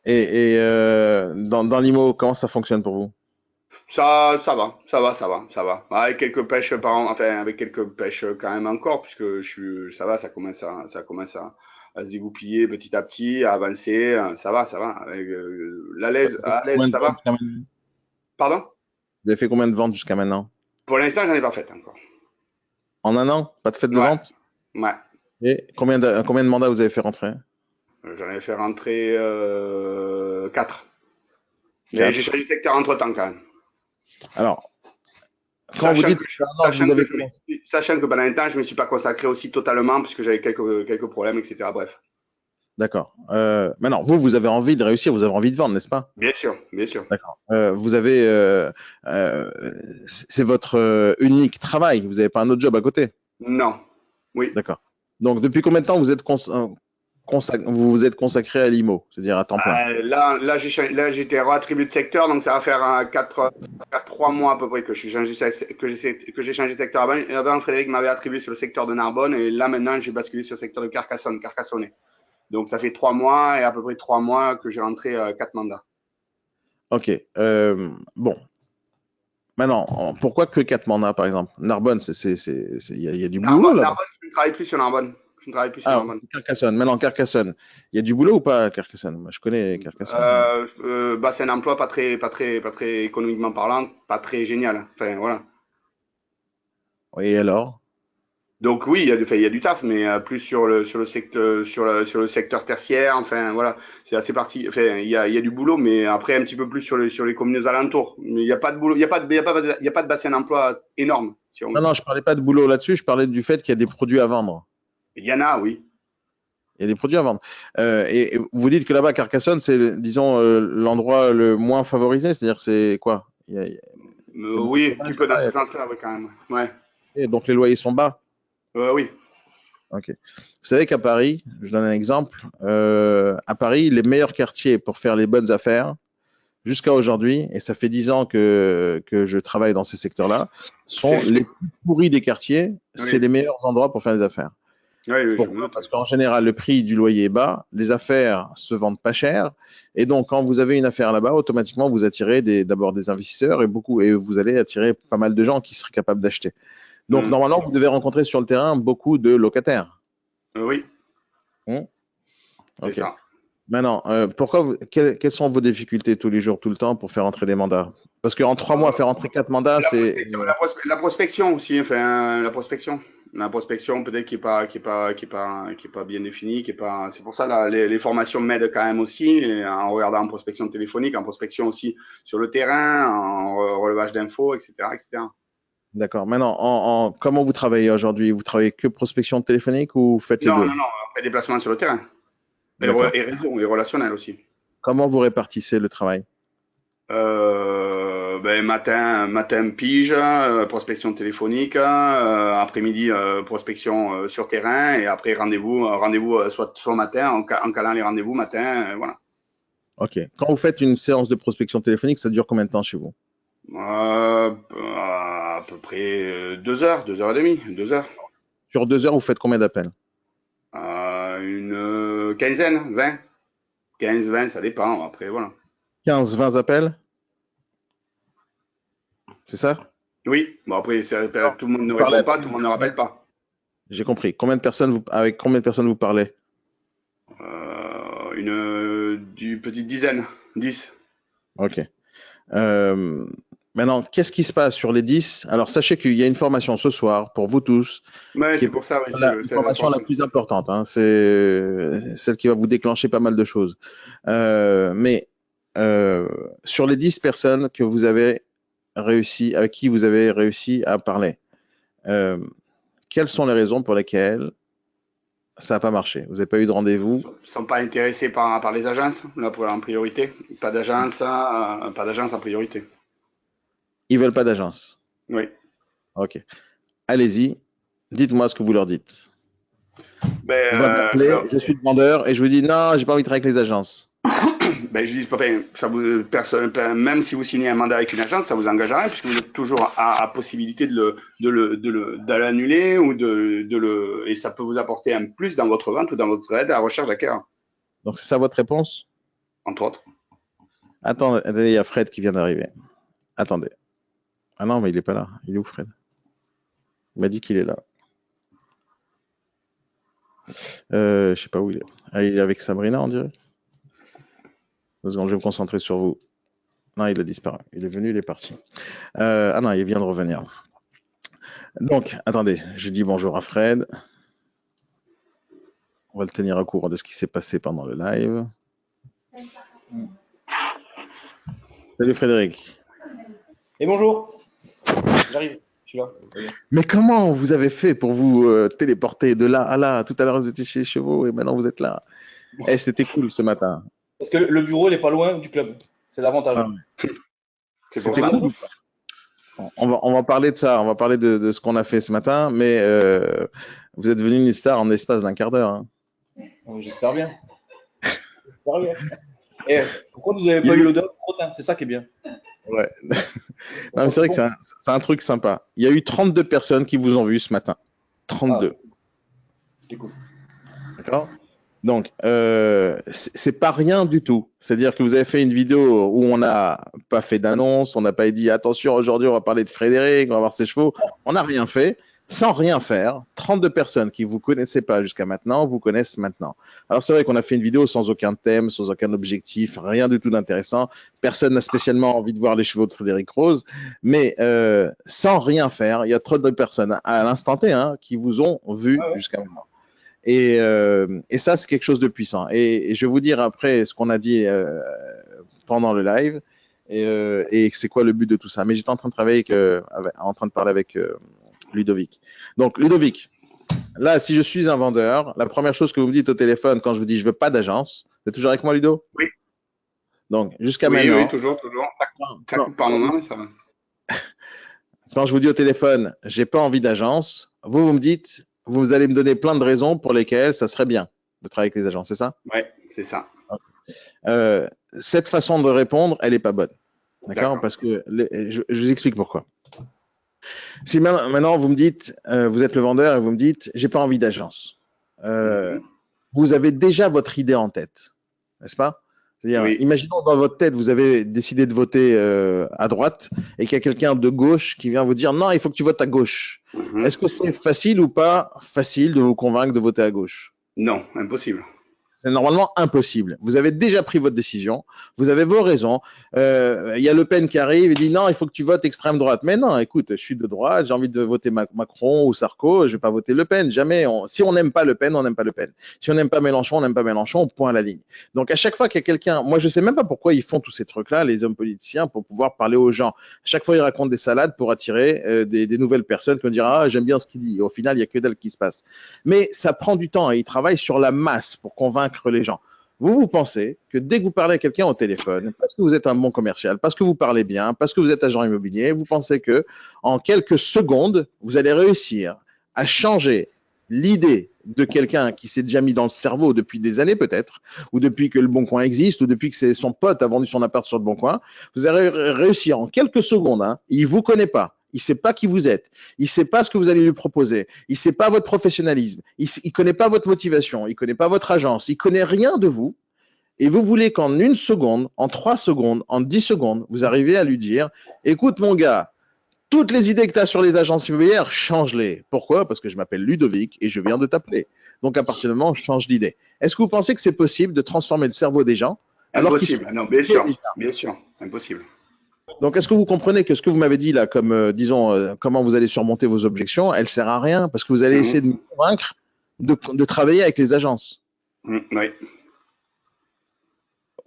Dans l'IMO, comment ça fonctionne pour vous? Ça va. Avec quelques pêches par an, enfin, avec quelques pêches quand même encore, puisque ça va, ça commence à se dégoupiller petit à petit, à avancer, ça va. Avec, à l'aise, Combien de ça ventes va. jusqu'à maintenant? Pardon? Vous avez fait combien de ventes jusqu'à maintenant? Pour l'instant, j'en ai pas fait encore. En un an? Pas de fête de Ouais, vente? ouais. Et combien de mandats vous avez fait rentrer? J'en ai fait rentrer 4. Mais j'ai 4. changé de secteur entre-temps quand même. Alors, quand vous Sachant dites que, que c'est un an que vous avez commencé. sachant que pendant un temps, je me suis pas consacré aussi totalement, puisque j'avais quelques problèmes, etc. Bref. D'accord. Maintenant, vous avez envie de réussir, vous avez envie de vendre, n'est-ce pas? Bien sûr, bien sûr. D'accord. Vous avez, euh, c'est votre unique travail. Vous n'avez pas un autre job à côté. Non. Oui. D'accord. Donc, depuis combien de temps vous êtes vous vous êtes consacré à l'IMO, c'est-à-dire à temps plein? Là, j'ai été réattribué de secteur, donc ça va faire 3 mois à peu près que j'ai changé de secteur avant. Et avant, Frédéric m'avait attribué sur le secteur de Narbonne, et là, maintenant, j'ai basculé sur le secteur de Carcassonne. Donc, ça fait 3 mois, et à peu près 3 mois que j'ai rentré 4 mandats. Ok. Bon. Maintenant, pourquoi que 4 mandats, par exemple? Narbonne, il y a du boulot là-bas. Narbonne, je ne travaille plus sur Narbonne. Je ne travaille plus sur Ah, Narbonne. Carcassonne. Maintenant, Carcassonne, il y a du boulot ou pas à Carcassonne? Moi, je connais Carcassonne. C'est un emploi pas très économiquement parlant, pas très génial. Enfin, voilà. Et alors? Donc oui, il y a du taf, mais plus sur le secteur, sur le secteur tertiaire. Enfin, voilà, c'est assez parti. Enfin, il y a du boulot, mais après un petit peu plus sur les communes alentours. Mais il n'y a pas de boulot, il y a pas de bassin d'emploi énorme, si on Non, veut. non, je parlais pas de boulot là-dessus, je parlais du fait qu'il y a des produits à vendre. Il y en a, oui. Il y a des produits à vendre. Et vous dites que là-bas, à Carcassonne, c'est, disons, l'endroit le moins favorisé, c'est-à-dire c'est quoi? Il y a beaucoup de Oui, un petit chômage peu dans là-bas, ce sens-là, oui, quand même. Ouais. et donc les loyers sont bas. Oui. Ok. Vous savez qu'à Paris, je donne un exemple, à Paris, les meilleurs quartiers pour faire les bonnes affaires, jusqu'à aujourd'hui, et ça fait 10 ans que je travaille dans ces secteurs-là, sont les plus pourris des quartiers, c'est Oui. les meilleurs endroits pour faire des affaires. Oui, je me Pourquoi? doute. Parce qu'en général, le prix du loyer est bas, les affaires se vendent pas cher, et donc quand vous avez une affaire là-bas, automatiquement vous attirez d'abord des investisseurs et vous allez attirer pas mal de gens qui seraient capables d'acheter. Donc Mm. normalement, vous devez rencontrer sur le terrain beaucoup de locataires. Oui, Hmm. c'est Ok. ça. Maintenant, quelles sont vos difficultés tous les jours, tout le temps pour faire entrer des mandats? Parce qu'en 3 mois, faire entrer 4 mandats, c'est. La prospection aussi, enfin, la prospection. La prospection, peut-être qui est pas bien définie, c'est pour ça, là, les formations m'aident quand même aussi, et en regardant en prospection téléphonique, en prospection aussi sur le terrain, en relevage d'infos, etc., etc. D'accord. Maintenant, comment vous travaillez aujourd'hui? Vous travaillez que prospection téléphonique ou vous faites les Non, deux? non, non, on fait des placements sur le terrain. D'accord. Et réseau, et relationnel aussi. Comment vous répartissez le travail? Matin pige, prospection téléphonique, après-midi prospection sur terrain, et après rendez-vous soit matin en calant les rendez-vous matin, voilà. Ok. Quand vous faites une séance de prospection téléphonique, ça dure combien de temps chez vous? À peu près 2 heures, 2 heures et demie, 2 heures. Sur 2 heures, vous faites combien d'appels? Une quinzaine, 20, 15, 20, ça dépend. Après, voilà. 15, 20 appels? C'est ça? Oui, bon après, tout le monde ne Parlez répond pas, à- tout le monde ne rappelle pas. J'ai compris. Avec combien de personnes vous parlez? Du petite dizaine, 10. Ok. Euh, Maintenant, qu'est-ce qui se passe sur les 10? Alors, sachez qu'il y a une formation ce soir pour vous tous, Ouais, qui c'est est pour ça, oui, la c'est la formation la formation. plus importante, hein. C'est celle qui va vous déclencher pas mal de choses. Mais sur les 10 personnes avec qui vous avez réussi à parler, Euh, quelles sont les raisons pour lesquelles ça n'a pas marché? Vous n'avez pas eu de rendez-vous? Ils ne sont pas intéressés par les agences, là, en priorité. Pas d'agence en priorité. Ils veulent pas d'agence. Oui. Ok. Allez-y. Dites-moi ce que vous leur dites. Ben, Vous m'avez appelé, je suis le vendeur et je vous dis non, j'ai pas envie de travailler avec les agences. ben, je dis, enfin, même si vous signez un mandat avec une agence, ça vous engage à rien, puisque vous êtes toujours à possibilité de l'annuler et ça peut vous apporter un plus dans votre vente ou dans votre aide à la recherche d'acquéreurs, Donc c'est ça votre réponse? entre autres. Attendez, il y a Fred qui vient d'arriver. Attendez. Ah non, mais il est pas là. Il est où, Fred? Il m'a dit qu'il est là. Je sais pas où il est. Ah, il est avec Sabrina, on dirait. 2 secondes, je vais me concentrer sur vous. Non, il a disparu. Il est venu, il est parti. Ah non, il vient de revenir. Donc, attendez, je dis bonjour à Fred. On va le tenir au courant de ce qui s'est passé pendant le live. Salut Frédéric. Et bonjour. J'arrive, je suis là. Mais comment vous avez fait pour vous téléporter de là à là? Tout à l'heure, vous étiez chez les chevaux et maintenant vous êtes là. Eh, c'était cool ce matin. Parce que le bureau, il n'est pas loin du club. C'est l'avantage. Ah ouais. C'est pour C'était ça. cool. On va parler de ça, on va parler de ce qu'on a fait ce matin, mais vous êtes venu Nistar en espace d'un quart d'heure. Hein. J'espère bien. J'espère bien. Et pourquoi vous n'avez pas eu l'odeur de crottin? C'est ça qui est bien. Ouais. Non, c'est vrai que c'est un truc sympa. Il y a eu 32 personnes qui vous ont vu ce matin. 32. Ah, c'est cool. D'accord? Donc, c'est pas rien du tout. C'est-à-dire que vous avez fait une vidéo où on n'a pas fait d'annonce, on n'a pas dit attention, aujourd'hui on va parler de Frédéric, on va voir ses chevaux. On n'a rien fait. Sans rien faire, 32 personnes qui ne vous connaissaient pas jusqu'à maintenant vous connaissent maintenant. Alors c'est vrai qu'on a fait une vidéo sans aucun thème, sans aucun objectif, rien du tout d'intéressant. Personne n'a spécialement envie de voir les chevaux de Frédéric Rose, mais sans rien faire, il y a trop de personnes à l'instant T qui vous ont vu jusqu'à maintenant. Et ça, c'est quelque chose de puissant. Et je vais vous dire après ce qu'on a dit pendant le live et c'est quoi le but de tout ça. Mais j'étais en train de travailler en train de parler avec Ludovic. Donc, Ludovic, là, si je suis un vendeur, la première chose que vous me dites au téléphone quand je vous dis je veux pas d'agence, vous êtes toujours avec moi, Ludo? Oui. Donc, jusqu'à maintenant. Oui, toujours. Ça coupe par moment, mais ça va. Quand je vous dis au téléphone, j'ai pas envie d'agence, vous me dites, vous allez me donner plein de raisons pour lesquelles ça serait bien de travailler avec les agences, c'est ça? Oui, c'est ça. Cette façon de répondre, elle n'est pas bonne. D'accord? Parce que je vous explique pourquoi. Si maintenant vous me dites, vous êtes le vendeur et vous me dites, j'ai pas envie d'agence. Vous avez déjà votre idée en tête, n'est-ce pas? C'est-à-dire, imaginons dans votre tête, vous avez décidé de voter à droite et qu'il y a quelqu'un de gauche qui vient vous dire, non, il faut que tu votes à gauche. Est-ce que c'est facile ou pas facile de vous convaincre de voter à gauche? Non, impossible. C'est normalement impossible. Vous avez déjà pris votre décision, vous avez vos raisons. Il y a Le Pen qui arrive et dit non, il faut que tu votes extrême droite. Mais non, écoute, je suis de droite, j'ai envie de voter Macron ou Sarko, je vais pas voter Le Pen. Jamais. Si on n'aime pas Le Pen, on n'aime pas Le Pen. Si on n'aime pas Mélenchon, on n'aime pas Mélenchon, point à la ligne. Donc à chaque fois qu'il y a quelqu'un, moi je sais même pas pourquoi ils font tous ces trucs-là, les hommes politiciens, pour pouvoir parler aux gens. À chaque fois ils racontent des salades pour attirer des nouvelles personnes qui vont dire ah j'aime bien ce qu'il dit. Et au final il y a que dalle qui se passe. Mais ça prend du temps et ils travaillent sur la masse pour convaincre les gens. Vous pensez que dès que vous parlez à quelqu'un au téléphone, parce que vous êtes un bon commercial, parce que vous parlez bien, parce que vous êtes agent immobilier, vous pensez que en quelques secondes, vous allez réussir à changer l'idée de quelqu'un qui s'est déjà mis dans le cerveau depuis des années peut-être, ou depuis que le Bon Coin existe, ou depuis que son pote a vendu son appart sur le Bon Coin. Vous allez réussir en quelques secondes. Il ne vous connaît pas. Il ne sait pas qui vous êtes. Il ne sait pas ce que vous allez lui proposer. Il ne sait pas votre professionnalisme. Il ne connaît pas votre motivation. Il ne connaît pas votre agence. Il ne connaît rien de vous. Et vous voulez qu'en 1 seconde, en 3 secondes, en 10 secondes, vous arrivez à lui dire « Écoute mon gars, toutes les idées que tu as sur les agences immobilières, change-les. » Pourquoi? Parce que je m'appelle Ludovic et je viens de t'appeler. Donc à partir du moment où je change d'idée. Est-ce que vous pensez que c'est possible de transformer le cerveau des gens? Impossible. Non, bien sûr. Impossible. Donc, est-ce que vous comprenez que ce que vous m'avez dit là, comme disons, comment vous allez surmonter vos objections, elle sert à rien parce que vous allez essayer de me convaincre de travailler avec les agences. Oui.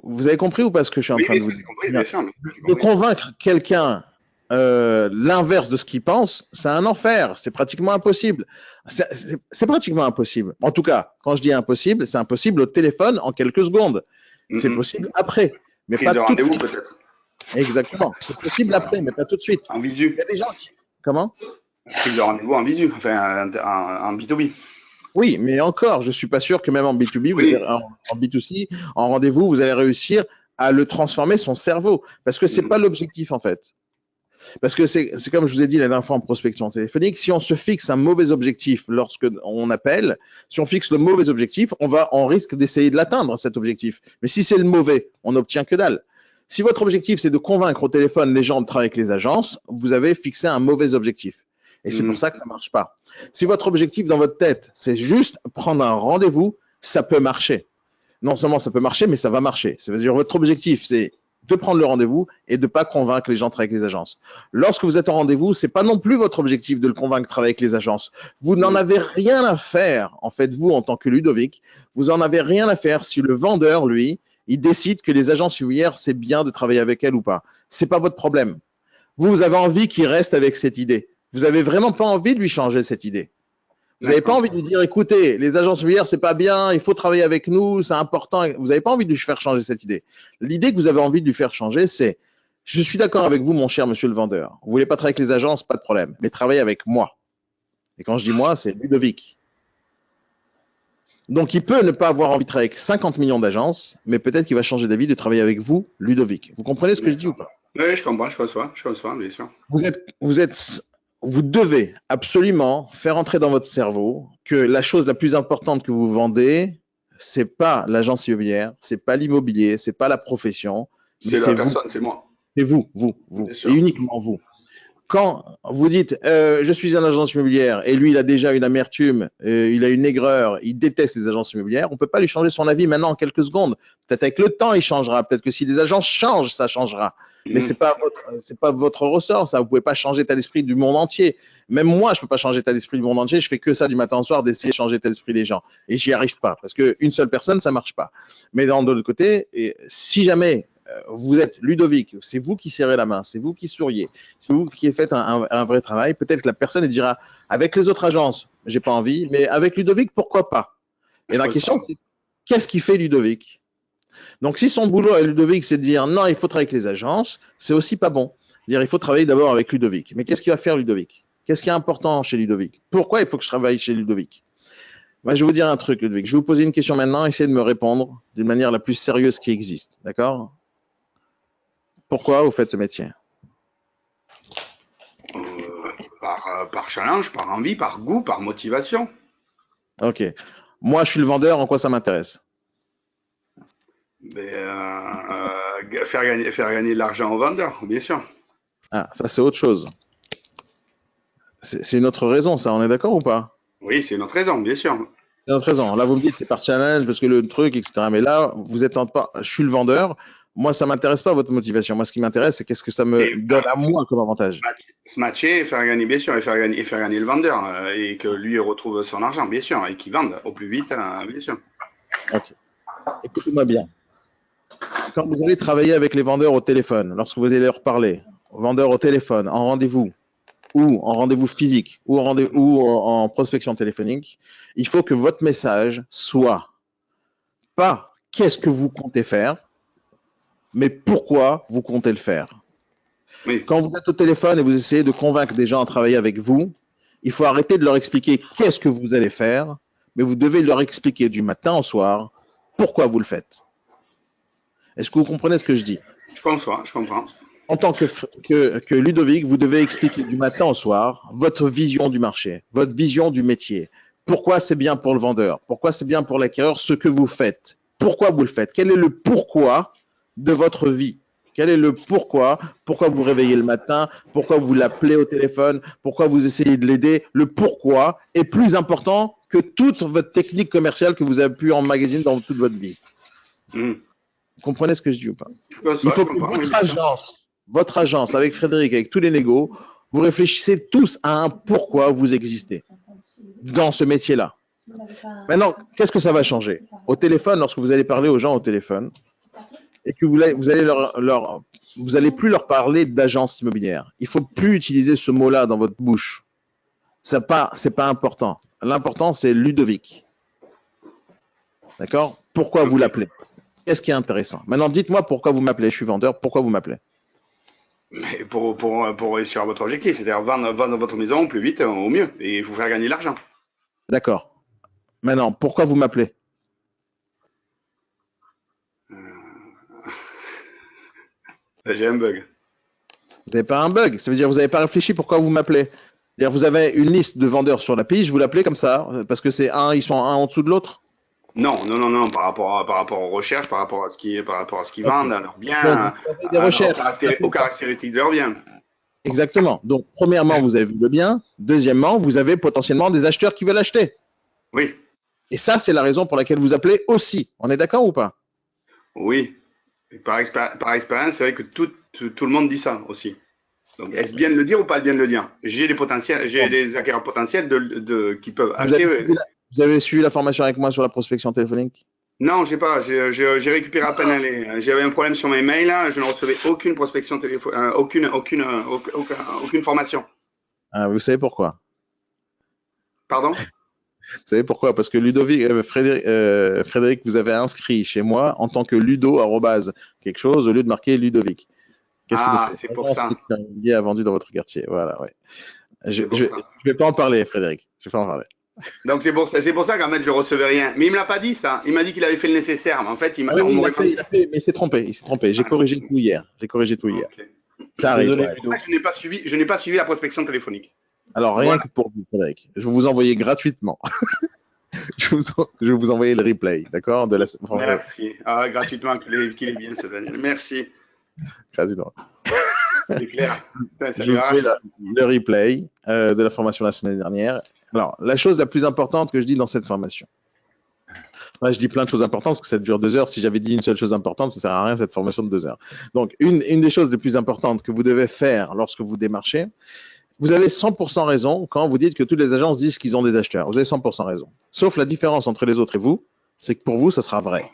Vous avez compris ou pas ce que je suis en train de vous dire? Compris, bien sûr. De convaincre quelqu'un l'inverse de ce qu'ils pensent, c'est un enfer. C'est pratiquement impossible. C'est pratiquement impossible. En tout cas, quand je dis impossible, c'est impossible au téléphone en quelques secondes. C'est possible après, mais Prise pas de tout de rendez-vous suite. peut-être. Exactement. C'est possible après, mais pas tout de suite. En Il visu. y a des gens qui... Comment? Prise de rendez-vous en visu, enfin en B2B. Oui, mais encore, je suis pas sûr que même en B2B, Oui. en B2C, en rendez-vous, vous allez réussir à le transformer son cerveau. Parce que c'est pas l'objectif, en fait. Parce que c'est comme je vous ai dit la dernière fois en prospection téléphonique, si on se fixe un mauvais objectif lorsque on appelle, si on fixe le mauvais objectif, on risque d'essayer de l'atteindre, cet objectif. Mais si c'est le mauvais, on n'obtient que dalle. Si votre objectif, c'est de convaincre au téléphone les gens de travailler avec les agences, vous avez fixé un mauvais objectif. Et c'est pour ça que ça marche pas. Si votre objectif dans votre tête, c'est juste prendre un rendez-vous, ça peut marcher. Non seulement ça peut marcher, mais ça va marcher. C'est-à-dire votre objectif, c'est de prendre le rendez-vous et de ne pas convaincre les gens de travailler avec les agences. Lorsque vous êtes en rendez-vous, c'est pas non plus votre objectif de le convaincre de travailler avec les agences. Vous n'en avez rien à faire, en fait, vous, en tant que Ludovic, vous en avez rien à faire si le vendeur, lui, il décide que les agences immobilières, c'est bien de travailler avec elles ou pas. C'est pas votre problème. Vous avez envie qu'il reste avec cette idée. Vous n'avez vraiment pas envie de lui changer cette idée. Vous n'avez pas envie de lui dire, écoutez, les agences immobilières, c'est pas bien, il faut travailler avec nous, c'est important. Vous n'avez pas envie de lui faire changer cette idée. L'idée que vous avez envie de lui faire changer, c'est, je suis d'accord avec vous, mon cher monsieur le vendeur. Vous voulez pas travailler avec les agences, pas de problème, mais travaillez avec moi. Et quand je dis moi, c'est Ludovic. Donc, il peut ne pas avoir envie de travailler avec 50 millions d'agences, mais peut-être qu'il va changer d'avis de travailler avec vous, Ludovic. Vous comprenez ce que je dis ou pas? Oui, je comprends, je conçois, bien sûr. Vous devez absolument faire entrer dans votre cerveau que la chose la plus importante que vous vendez, c'est pas l'agence immobilière, c'est pas l'immobilier, c'est pas la profession, c'est la personne, c'est moi. C'est vous, et uniquement vous. Quand vous dites je suis une agence immobilière et lui il a déjà une amertume, il a une aigreur, il déteste les agences immobilières, on peut pas lui changer son avis maintenant en quelques secondes. Peut-être avec le temps il changera, peut-être que si les agences changent, ça changera. Mais c'est pas votre ressort, ça. Vous pouvez pas changer l'état d'esprit du monde entier. Même moi, je peux pas changer l'état d'esprit du monde entier. Je fais que ça du matin au soir, d'essayer de changer l'état d'esprit des gens. Et j'y arrive pas. Parce qu'une seule personne, ça marche pas. Mais de l'autre côté, si jamais vous êtes Ludovic, c'est vous qui serrez la main, c'est vous qui souriez, c'est vous qui faites un vrai travail, peut-être que la personne elle dira, avec les autres agences, j'ai pas envie, mais avec Ludovic, pourquoi pas? Et la question, c'est, qu'est-ce qui fait Ludovic? Donc, si son boulot à Ludovic, c'est de dire non, il faut travailler avec les agences, c'est aussi pas bon. Dire il faut travailler d'abord avec Ludovic. Mais qu'est-ce qu'il va faire Ludovic? Qu'est-ce qui est important chez Ludovic? Pourquoi il faut que je travaille chez Ludovic? Moi, je vais vous dire un truc, Ludovic. Je vais vous poser une question maintenant, essayez de me répondre d'une manière la plus sérieuse qui existe. D'accord? Pourquoi vous faites ce métier? Par challenge, par envie, par goût, par motivation. Ok. Moi, je suis le vendeur, en quoi ça m'intéresse? Faire gagner de l'argent aux vendeurs, bien sûr. Ah, ça c'est autre chose. C'est une autre raison, ça, on est d'accord ou pas? Oui, c'est notre raison, bien sûr. C'est notre raison. Là, vous me dites c'est par challenge, parce que le truc, etc. Mais là, vous êtes je suis le vendeur. Moi, ça m'intéresse pas votre motivation. Moi, ce qui m'intéresse, c'est qu'est-ce que ça me donne à moi comme avantage. Se matcher et faire gagner, bien sûr, et faire gagner le vendeur, et que lui retrouve son argent, bien sûr, et qu'il vende au plus vite, bien sûr. Ok. Écoutez-moi bien. Quand vous allez travailler avec les vendeurs au téléphone, lorsque vous allez leur parler, vendeurs au téléphone, en rendez-vous, ou en rendez-vous physique, ou en prospection téléphonique, il faut que votre message soit pas qu'est-ce que vous comptez faire, mais pourquoi vous comptez le faire. Oui. Quand vous êtes au téléphone et vous essayez de convaincre des gens à travailler avec vous, il faut arrêter de leur expliquer qu'est-ce que vous allez faire, mais vous devez leur expliquer du matin au soir pourquoi vous le faites. Est-ce que vous comprenez ce que je dis? Je comprends. En tant que Ludovic, vous devez expliquer du matin au soir votre vision du marché, votre vision du métier. Pourquoi c'est bien pour le vendeur? Pourquoi c'est bien pour l'acquéreur ce que vous faites? Pourquoi vous le faites? Quel est le pourquoi de votre vie? Quel est le pourquoi? Pourquoi vous réveillez le matin? Pourquoi vous l'appelez au téléphone? Pourquoi vous essayez de l'aider? Le pourquoi est plus important que toute votre technique commerciale que vous avez pu emmagasiner dans toute votre vie. Vous comprenez ce que je dis ou pas? Il faut que votre agence, avec Frédéric, avec tous les négos, vous réfléchissez tous à un pourquoi vous existez dans ce métier-là. Maintenant, qu'est-ce que ça va changer? Au téléphone, lorsque vous allez parler aux gens au téléphone, et que vous allez leur vous n'allez plus leur parler d'agence immobilière. Il ne faut plus utiliser ce mot-là dans votre bouche. C'est pas important. L'important, c'est Ludovic. D'accord? Pourquoi vous l'appelez? Qu'est-ce qui est intéressant? Maintenant, dites-moi pourquoi vous m'appelez. Je suis vendeur. Pourquoi vous m'appelez? Mais pour réussir votre objectif, c'est-à-dire vendre votre maison plus vite, au mieux, et vous faire gagner de l'argent. D'accord. Maintenant, pourquoi vous m'appelez? J'ai un bug. Vous n'avez pas un bug. Ça veut dire que vous n'avez pas réfléchi pourquoi vous m'appelez. C'est-à-dire vous avez une liste de vendeurs sur la pige, vous l'appelez comme ça, parce que c'est ils sont un en dessous de l'autre? Non, par rapport aux recherches, par rapport à ce qu'ils vendent, à leurs biens, Donc, vous avez des recherches. aux caractéristiques de leurs biens. Exactement. Donc, premièrement, vous avez vu le bien. Deuxièmement, vous avez potentiellement des acheteurs qui veulent acheter. Oui, Et ça, c'est la raison pour laquelle vous appelez aussi. On est d'accord ou pas? oui. Et par expérience, c'est vrai que tout le monde dit ça aussi. Donc, est-ce bien de le dire ou pas bien de le dire? J'ai des acquéreurs potentiels qui peuvent acheter. Vous avez suivi la formation avec moi sur la prospection téléphonique? Non, j'ai pas. J'ai récupéré à peine j'avais un problème sur mes mails. Là, je ne recevais aucune prospection téléphonique, aucune formation. Ah, vous savez pourquoi? Pardon? Vous savez pourquoi? Parce que Frédéric, vous avez inscrit chez moi en tant que Ludo quelque chose au lieu de marquer Ludovic. Qu'est-ce qu'il fait? C'est pour ça. Ce qu'Inmobilier a vendu dans votre quartier. Voilà, ouais. Je vais pas en parler, Frédéric. Je vais pas en parler. Donc c'est pour ça qu'en fait je recevais rien. Mais il me l'a pas dit ça. Il m'a dit qu'il avait fait le nécessaire. Mais en fait, il a fait, mais il s'est trompé. J'ai corrigé tout hier. Okay. Ça arrive. Désolé, je n'ai pas suivi la prospection téléphonique. Alors rien que pour vous, Frédéric, je vais vous envoyer gratuitement. je vais vous envoyer le replay, d'accord? Merci. Gratuitement, qu'il est bien ce Daniel. Merci. Gratuitement. C'est clair. Je vous envoie le replay de la formation la semaine dernière. Alors, la chose la plus importante que je dis dans cette formation. Moi, je dis plein de choses importantes parce que ça dure 2 heures. Si j'avais dit une seule chose importante, ça ne sert à rien cette formation de 2 heures. Donc, une des choses les plus importantes que vous devez faire lorsque vous démarchez, vous avez 100% raison quand vous dites que toutes les agences disent qu'ils ont des acheteurs. Vous avez 100% raison. Sauf la différence entre les autres et vous, c'est que pour vous, ça sera vrai.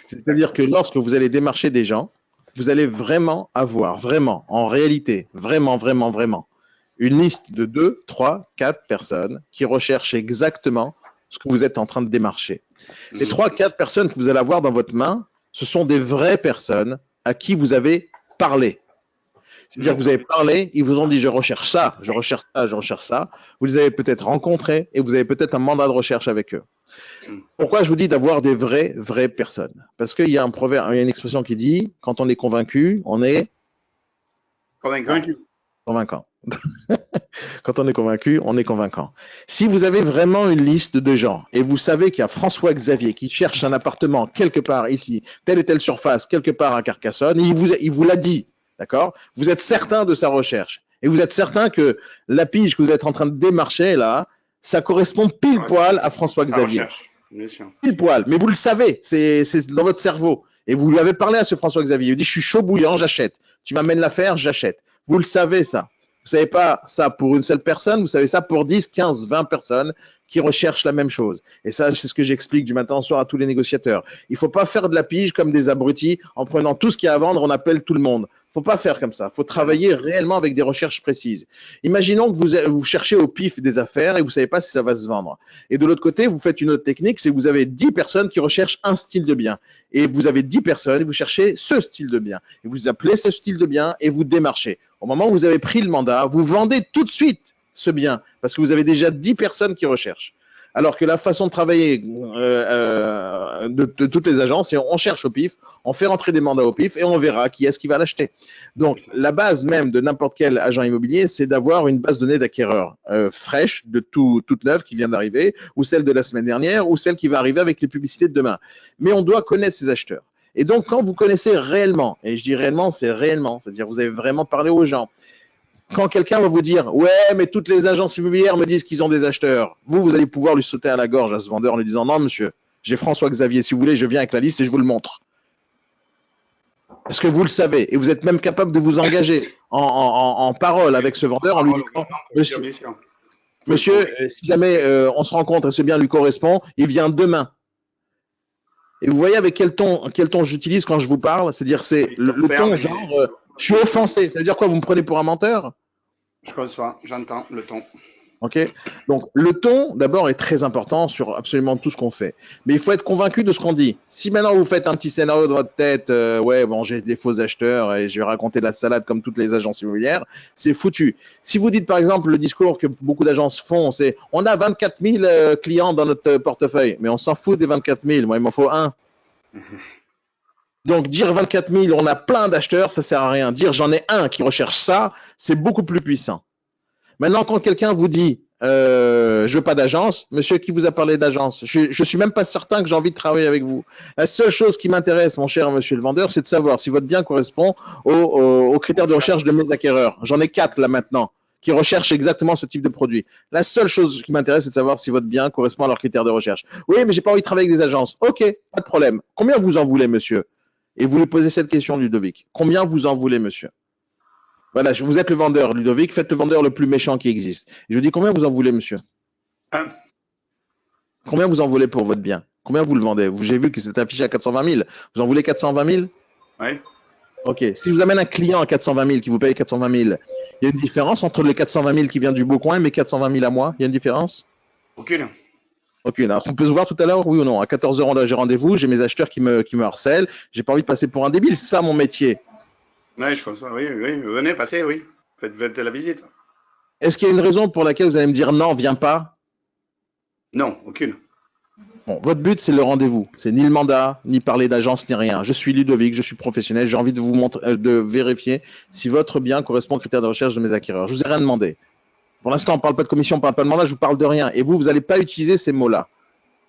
C'est-à-dire que lorsque vous allez démarcher des gens, vous allez vraiment avoir, en réalité, vraiment, une liste de 2, 3, 4 personnes qui recherchent exactement ce que vous êtes en train de démarcher. Les 3, 4 personnes que vous allez avoir dans votre main, ce sont des vraies personnes à qui vous avez parlé. C'est-à-dire que vous avez parlé, ils vous ont dit je recherche ça, je recherche ça, je recherche ça. Vous les avez peut-être rencontrés et vous avez peut-être un mandat de recherche avec eux. Pourquoi je vous dis d'avoir des vraies personnes? Parce qu'il y a un proverbe, il y a une expression qui dit quand on est convaincu, on est convaincant. Quand on est convaincu, on est convaincant. Si vous avez vraiment une liste de gens et vous savez qu'il y a François Xavier qui cherche un appartement quelque part ici, telle et telle surface, quelque part à Carcassonne, il vous l'a dit, d'accord? Vous êtes certain de sa recherche et vous êtes certain que la pige que vous êtes en train de démarcher là, ça correspond pile poil à François Xavier. Pile poil, mais vous le savez, c'est dans votre cerveau. Et vous lui avez parlé à ce François Xavier, il dit je suis chaud bouillant, j'achète. Tu m'amènes l'affaire, j'achète. Vous le savez ça. Vous ne savez pas ça pour une seule personne, vous savez ça pour 10, 15, 20 personnes qui recherchent la même chose. Et ça, c'est ce que j'explique du matin au soir à tous les négociateurs. Il ne faut pas faire de la pige comme des abrutis. En prenant tout ce qu'il y a à vendre, on appelle tout le monde. Il ne faut pas faire comme ça. Il faut travailler réellement avec des recherches précises. Imaginons que vous cherchez au pif des affaires et vous ne savez pas si ça va se vendre. Et de l'autre côté, vous faites une autre technique, c'est que vous avez 10 personnes qui recherchent un style de bien. Et vous avez 10 personnes et vous cherchez ce style de bien. Et vous appelez ce style de bien et vous démarchez. Au moment où vous avez pris le mandat, vous vendez tout de suite ce bien parce que vous avez déjà 10 personnes qui recherchent. Alors que la façon de travailler de toutes les agences, c'est on cherche au pif, on fait rentrer des mandats au pif et on verra qui est-ce qui va l'acheter. Donc, la base même de n'importe quel agent immobilier, c'est d'avoir une base de données d'acquéreurs fraîche, toute neuve qui vient d'arriver, ou celle de la semaine dernière, ou celle qui va arriver avec les publicités de demain. Mais on doit connaître ces acheteurs. Et donc, quand vous connaissez réellement, et je dis réellement, c'est réellement, c'est-à-dire vous avez vraiment parlé aux gens, quand quelqu'un va vous dire « Ouais, mais toutes les agences immobilières me disent qu'ils ont des acheteurs », vous allez pouvoir lui sauter à la gorge à ce vendeur en lui disant « Non, monsieur, j'ai François Xavier, si vous voulez, je viens avec la liste et je vous le montre. » Parce que vous le savez, et vous êtes même capable de vous engager en parole avec ce vendeur en lui disant « Monsieur, si jamais on se rencontre et ce bien lui correspond, il vient demain. » Vous voyez ce que je veux dire? Donc, la base même de n'importe quel agent immobilier, c'est d'avoir une base de données d'acquéreurs fraîche, toute neuve qui vient d'arriver, ou celle de la semaine dernière, ou celle qui va arriver avec les publicités de demain. Mais on doit connaître ces acheteurs. Et donc, quand vous connaissez réellement, et je dis réellement, c'est réellement, c'est-à-dire vous avez vraiment parlé aux gens, quand quelqu'un va vous dire « Ouais, mais toutes les agences immobilières me disent qu'ils ont des acheteurs », vous allez pouvoir lui sauter à la gorge à ce vendeur en lui disant « Non, monsieur, j'ai François Xavier, si vous voulez, je viens avec la liste et je vous le montre. » Parce que vous le savez, et vous êtes même capable de vous engager en parole avec ce vendeur en lui disant « Monsieur, si jamais on se rencontre et ce bien lui correspond, il vient demain. » Et vous voyez avec quel ton j'utilise quand je vous parle, c'est-à-dire c'est le ton genre, je suis offensé. Ça veut dire quoi? Vous me prenez pour un menteur? Je conçois, j'entends le ton. Ok. Donc le ton d'abord est très important sur absolument tout ce qu'on fait. Mais il faut être convaincu de ce qu'on dit. Si maintenant vous faites un petit scénario dans votre tête, ouais bon j'ai des faux acheteurs et je vais raconter de la salade comme toutes les agences immobilières, c'est foutu. Si vous dites par exemple le discours que beaucoup d'agences font, c'est on a 24 000 clients dans notre portefeuille, mais on s'en fout des 24 000. Moi il m'en faut un. Donc dire 24 000, on a plein d'acheteurs, ça sert à rien. Dire j'en ai un qui recherche ça, c'est beaucoup plus puissant. Maintenant, quand quelqu'un vous dit je veux pas d'agence, monsieur qui vous a parlé d'agence, je suis même pas certain que j'ai envie de travailler avec vous. La seule chose qui m'intéresse, mon cher monsieur le vendeur, c'est de savoir si votre bien correspond aux critères de recherche de mes acquéreurs. J'en ai 4 là maintenant qui recherchent exactement ce type de produit. La seule chose qui m'intéresse, c'est de savoir si votre bien correspond à leurs critères de recherche. Oui, mais j'ai pas envie de travailler avec des agences. Ok, pas de problème. Combien vous en voulez, monsieur? Et vous lui posez cette question, Ludovic. Combien vous en voulez, monsieur? Voilà, vous êtes le vendeur, Ludovic, faites le vendeur le plus méchant qui existe. Et je dis, combien vous en voulez, monsieur? Combien vous en voulez pour votre bien? Combien vous le vendez? J'ai vu que c'est affiché à 420 000. Vous en voulez 420 000? Oui. Ok. Si je vous amène un client à 420 000 qui vous paye 420 000, il y a une différence entre les 420 000 qui vient du beau coin et mes 420 000 à moi? Il y a une différence? Aucune. Aucune. Alors, on peut se voir tout à l'heure, oui ou non? À 14h, là, j'ai rendez-vous, j'ai mes acheteurs qui me harcèlent. J'ai pas envie de passer pour un débile. C'est ça mon métier. Oui, je conçois. Oui, oui. Venez, passez, oui. Faites la visite. Est-ce qu'il y a une raison pour laquelle vous allez me dire non, viens pas? Non, aucune. Bon, votre but, c'est le rendez-vous. C'est ni le mandat, ni parler d'agence, ni rien. Je suis Ludovic, je suis professionnel. J'ai envie de vous montrer, de vérifier si votre bien correspond aux critères de recherche de mes acquéreurs. Je vous ai rien demandé. Pour l'instant, on ne parle pas de commission, on ne parle pas de mandat, je vous parle de rien. Et vous n'allez pas utiliser ces mots-là.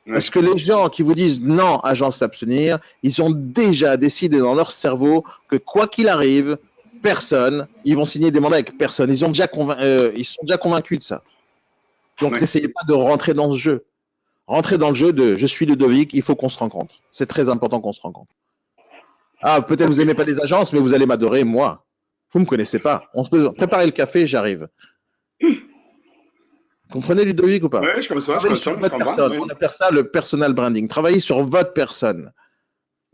Ouais. Parce que les gens qui vous disent non, agence s'abstenir, ils ont déjà décidé dans leur cerveau que quoi qu'il arrive, personne, ils vont signer des mandats avec personne. Ils sont déjà convaincus de ça. Donc, n'essayez pas de rentrer dans ce jeu. Rentrez dans le jeu de je suis Ludovic, il faut qu'on se rencontre. C'est très important qu'on se rencontre. Ah, peut-être vous n'aimez pas les agences, mais vous allez m'adorer, moi. Vous ne me connaissez pas. On se peut préparer le café, j'arrive. Comprenez Ludovic ou pas? Oui, je comprends. On appelle ça le personal branding. Travaillez sur votre personne.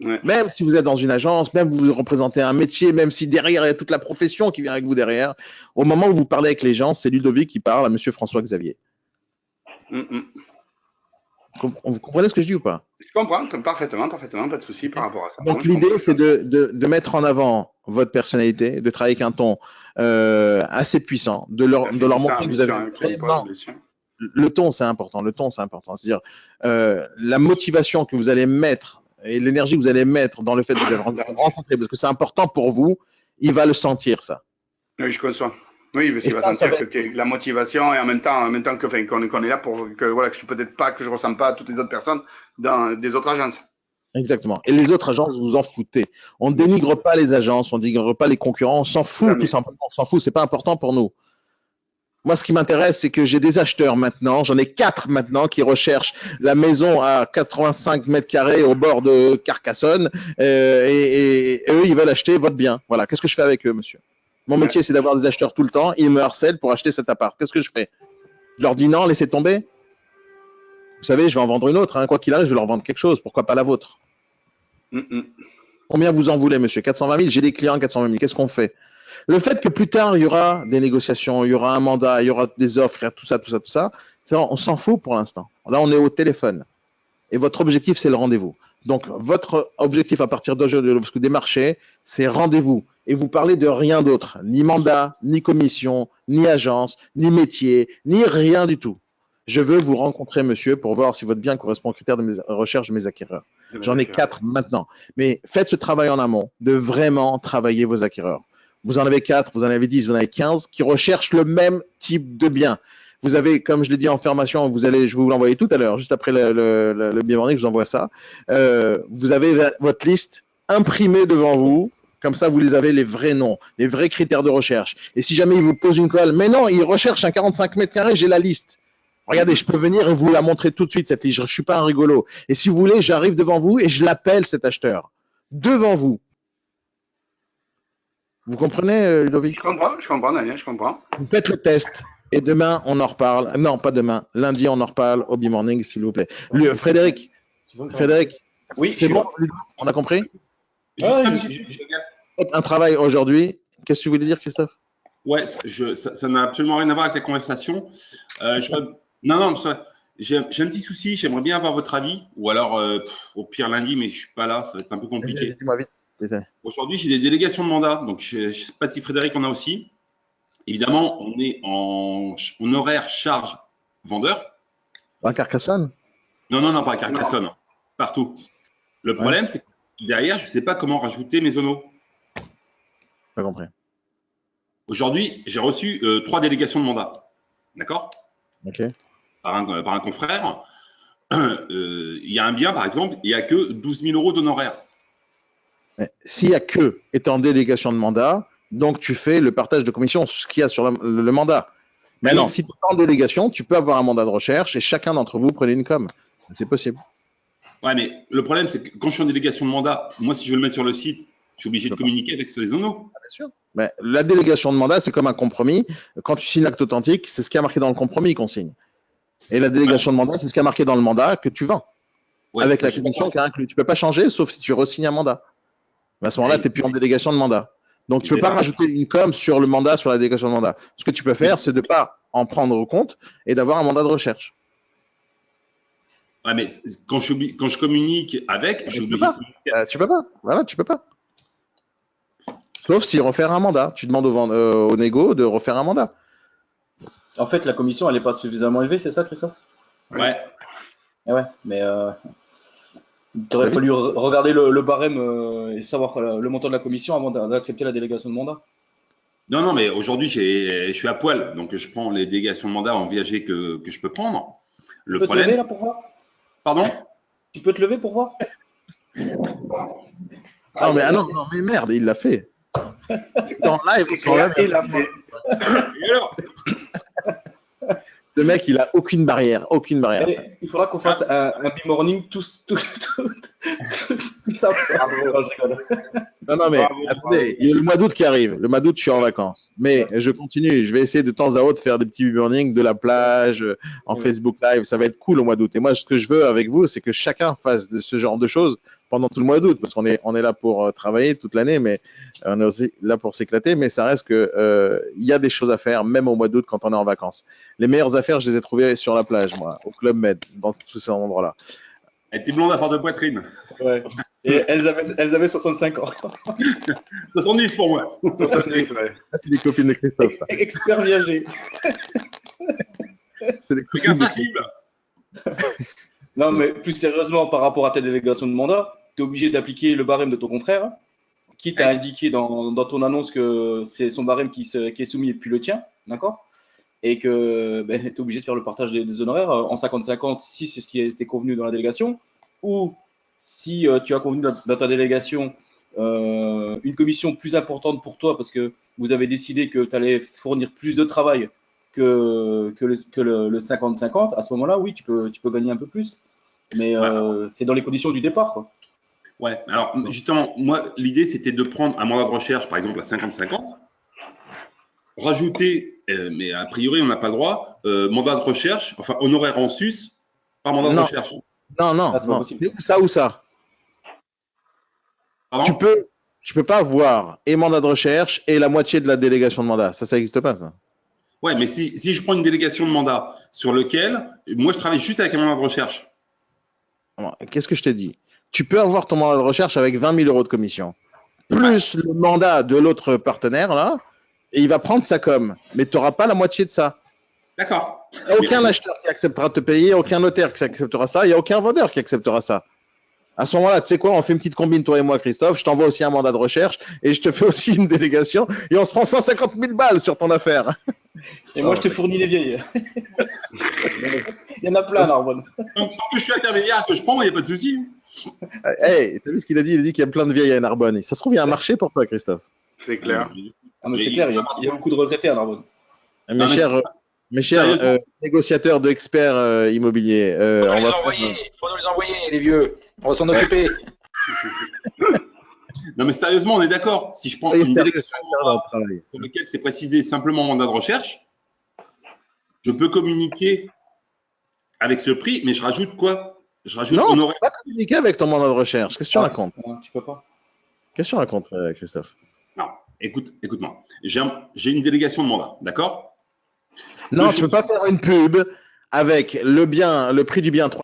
Ouais. Même si vous êtes dans une agence, même vous représentez un métier, même si derrière il y a toute la profession qui vient avec vous derrière, au moment où vous parlez avec les gens, c'est Ludovic qui parle à monsieur François Xavier. Vous comprenez ce que je dis ou pas? Je comprends parfaitement, pas de souci par rapport à ça. Donc l'idée, c'est de mettre en avant votre personnalité, de travailler avec un ton assez puissant, de leur montrer que vous avez le ton, c'est important. Le ton, c'est important. C'est-à-dire la motivation que vous allez mettre et l'énergie que vous allez mettre dans le fait de vous rencontrer, parce que c'est important pour vous, il va le sentir ça. Oui, je conçois. Oui, parce qu'il va sentir que la motivation et en même temps qu'on est là pour que voilà que je peut-être pas que je ressens pas toutes les autres personnes dans des autres agences. Exactement. Et les autres agences, vous en foutez. On ne dénigre pas les agences, on ne dénigre pas les concurrents, on s'en fout tout simplement. On s'en fout, c'est pas important pour nous. Moi, ce qui m'intéresse, c'est que j'ai des acheteurs maintenant, j'en ai 4 maintenant qui recherchent la maison à 85 mètres carrés au bord de Carcassonne et eux, ils veulent acheter votre bien. Voilà. Qu'est-ce que je fais avec eux, monsieur? Mon métier, c'est d'avoir des acheteurs tout le temps. Ils me harcèlent pour acheter cet appart. Qu'est-ce que je fais? Je leur dis non, laissez tomber. Vous savez, je vais en vendre une autre. Hein. Quoi qu'il arrive, je vais leur vendre quelque chose. Pourquoi pas la vôtre? Combien vous en voulez, monsieur? 420 000. J'ai des clients à 420 000. Qu'est-ce qu'on fait? Le fait que plus tard, il y aura des négociations, il y aura un mandat, il y aura des offres, tout ça, on s'en fout pour l'instant. Là, on est au téléphone. Et votre objectif, c'est le rendez-vous. Donc, votre objectif à partir d'aujourd'hui, parce que des marchés, c'est rendez-vous. Et vous parlez de rien d'autre. Ni mandat, ni commission, ni agence, ni métier, ni rien du tout. Je veux vous rencontrer, monsieur, pour voir si votre bien correspond aux critères de mes recherches de mes acquéreurs. J'en ai 4 maintenant. Mais faites ce travail en amont, de vraiment travailler vos acquéreurs. Vous en avez 4, vous en avez 10, vous en avez 15 qui recherchent le même type de bien. Vous avez, comme je l'ai dit en formation, je vais vous l'envoyer tout à l'heure, juste après le bien morning, je vous envoie ça. Vous avez votre liste imprimée devant vous. Comme ça, vous les avez les vrais noms, les vrais critères de recherche. Et si jamais ils vous posent une colle, mais non, ils recherchent un 45 mètres carrés, j'ai la liste. Regardez, je peux venir et vous la montrer tout de suite, cette liste. Je ne suis pas un rigolo. Et si vous voulez, j'arrive devant vous et je l'appelle, cet acheteur. Devant vous. Vous comprenez, Ludovic? Je comprends, Daniel, je comprends. Vous faites le test. Et demain, on en reparle. Non, pas demain. Lundi, on en reparle au B-Morning, s'il vous plaît. Frédéric, Oui, C'est bon, on a compris? Ah, Juste Un travail aujourd'hui. Qu'est-ce que tu voulais dire, Christophe? Ouais, ça n'a absolument rien à voir avec la conversation. Non, j'ai un petit souci, j'aimerais bien avoir votre avis, ou alors au pire lundi, mais je suis pas là, ça va être un peu Vas-y, compliqué. dis-moi vite. Désolé. Aujourd'hui, j'ai des délégations de mandat, donc je ne sais pas si Frédéric en a aussi. Évidemment, on est en horaire charge vendeur. À Carcassonne? Non, pas à Carcassonne, partout. Le problème, c'est que derrière, je ne sais pas comment rajouter mes zonos. Pas compris. Aujourd'hui, j'ai reçu 3 délégations de mandat, d'accord? Ok. Par un confrère. Il y a un bien, par exemple, il n'y a que 12 000 € d'honoraires. Mais s'il y a que est en délégation de mandat, donc tu fais le partage de commission, ce qu'il y a sur le mandat. Maintenant, Oui. si tu es en délégation, tu peux avoir un mandat de recherche et chacun d'entre vous prenez une com. C'est possible. Ouais, mais le problème, c'est que quand je suis en délégation de mandat, moi, si je veux le mettre sur le site, je suis obligé de communiquer avec les zonos. Bien sûr. Mais la délégation de mandat, c'est comme un compromis. Quand tu signes l'acte authentique, c'est ce qui est marqué dans le compromis qu'on signe. Et la délégation de mandat, c'est ce qui est marqué dans le mandat que tu vends. Ouais, avec la je suis commission d'accord. qui est inclue. Tu ne peux pas changer, sauf si tu re-signes un mandat. Mais à ce moment-là, Oui. tu n'es plus en délégation de mandat. Donc, tu ne peux Mais pas pas- rajouter une com sur le mandat, sur la délégation de mandat. Ce que tu peux faire, c'est de ne pas en prendre compte et d'avoir un mandat de recherche. Ouais, mais quand je communique avec, je suis Tu peux obligé de pas. communiquer. Tu peux pas. Voilà, tu peux pas. Sauf si refaire un mandat. Tu demandes au négo de refaire un mandat. En fait, la commission, elle n'est pas suffisamment élevée, c'est ça, Christophe? Ouais. Eh ouais, mais il aurait fallu regarder le barème et savoir le montant de la commission avant d'accepter la délégation de mandat. Non, mais aujourd'hui, je suis à poil, donc je prends les délégations de mandat en viager que je peux prendre. Le Tu peux te problème, lever là pour voir? pardon? Tu peux te lever pour voir? Non, mais merde, il l'a fait. En live, Il l'a fait. Et alors? ce mec, il a aucune barrière. Aucune barrière. Et il faudra qu'on fasse un B-morning tout ça. Non, je rigole. Non, mais Bravo, attendez, il y a le mois d'août qui arrive. Le mois d'août, je suis en vacances. Mais je continue. Je vais essayer de temps à autre faire des petits mornings de la plage, en Oui. Facebook Live. Ça va être cool au mois d'août. Et moi, ce que je veux avec vous, c'est que chacun fasse ce genre de choses pendant tout le mois d'août. Parce qu'on est là pour travailler toute l'année, mais on est aussi là pour s'éclater. Mais ça reste que il y a des choses à faire, même au mois d'août quand on est en vacances. Les meilleures affaires, je les ai trouvées sur la plage, moi, au Club Med, dans tous ces endroits-là. Elle était blonde à forte de poitrine. Ouais. Et elles avaient 65 ans. 70 pour moi. Ça, c'est vrai. Ça, c'est des copines de Christophe, ça. Expert viager. C'est des Truc copines de insensible. Non, mais plus sérieusement, par rapport à ta délégation de mandat, tu es obligé d'appliquer le barème de ton confrère, quitte à indiquer dans ton annonce que c'est son barème qui est soumis et puis le tien, d'accord? Et que tu es obligé de faire le partage des honoraires en 50-50 si c'est ce qui a été convenu dans la délégation, ou si tu as convenu dans ta délégation une commission plus importante pour toi parce que vous avez décidé que tu allais fournir plus de travail que le 50-50, à ce moment-là, oui, tu peux gagner un peu plus. Mais c'est dans les conditions du départ, quoi. Ouais, alors justement, moi, l'idée, c'était de prendre un mandat de recherche, par exemple, à 50-50, rajouter, mais a priori, on n'a pas le droit, mandat de recherche, enfin, honoraire en sus, par mandat de Non. recherche. Non, Ah, c'est pas possible. c'est ça ou ça. Pardon? Tu peux pas avoir et mandat de recherche et la moitié de la délégation de mandat. Ça n'existe pas, ça. Ouais, mais si je prends une délégation de mandat sur lequel, moi, je travaille juste avec un mandat de recherche. Qu'est-ce que je t'ai dit? Tu peux avoir ton mandat de recherche avec 20 000 € de commission, plus le mandat de l'autre partenaire, là, et il va prendre sa com. Mais tu n'auras pas la moitié de ça. D'accord. Il n'y a aucun acheteur qui acceptera de te payer, aucun notaire qui acceptera ça, il n'y a aucun vendeur qui acceptera ça. À ce moment-là, tu sais quoi, on fait une petite combine, toi et moi, Christophe, je t'envoie aussi un mandat de recherche et je te fais aussi une délégation et on se prend 150 000 balles sur ton affaire. Et moi, je te fournis les vieilles. Il y en a plein, Narbonne. Tant que je suis intermédiaire, que je prends, il n'y a pas de souci. Hey, t'as vu ce qu'il a dit? Il a dit qu'il y a plein de vieilles à Narbonne. Ça se trouve, il y a un marché pour toi, Christophe. C'est clair. Ah, mais c'est clair, il y a beaucoup de retraités à Narbonne. Mes chers négociateurs d'experts immobiliers, Faut on nous les va faire... envoyer, faut nous les envoyer, les vieux. On va s'en occuper. Non, mais sérieusement, on est d'accord. Si je prends Soyez une sérieux, délégation soyez sérieux dans le travail. sur laquelle c'est précisé simplement mandat de recherche, je peux communiquer avec ce prix, mais je rajoute quoi? Je rajoute Non, tu honoraire. peux pas communiquer avec ton mandat de recherche. Qu'est-ce que tu racontes? Tu peux pas. Qu'est-ce que tu racontes, Christophe? Non, écoute-moi. J'ai une délégation de mandat, d'accord? Non, Deux tu peux choses. pas faire une pub avec le prix du bien 3,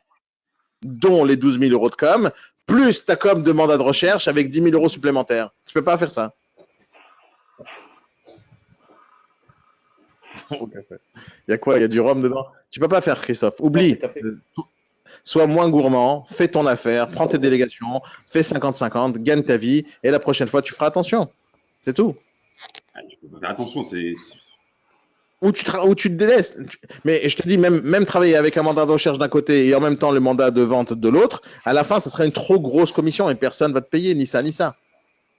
dont les 12 000 euros de com, plus ta com de mandat de recherche avec 10 000 euros supplémentaires. Tu peux pas faire ça. Il y a quoi? Il y a du rhum dedans? Tu peux pas faire, Christophe. Oublie. c'est café. Sois moins gourmand, fais ton affaire, prends tes délégations, fais 50-50, gagne ta vie, et la prochaine fois, tu feras attention. C'est tout. Ah, tu peux pas faire attention, c'est. Ou tu te délaisses. Mais je te dis, même travailler avec un mandat de recherche d'un côté et en même temps le mandat de vente de l'autre, à la fin, ça serait une trop grosse commission et personne ne va te payer, ni ça, ni ça.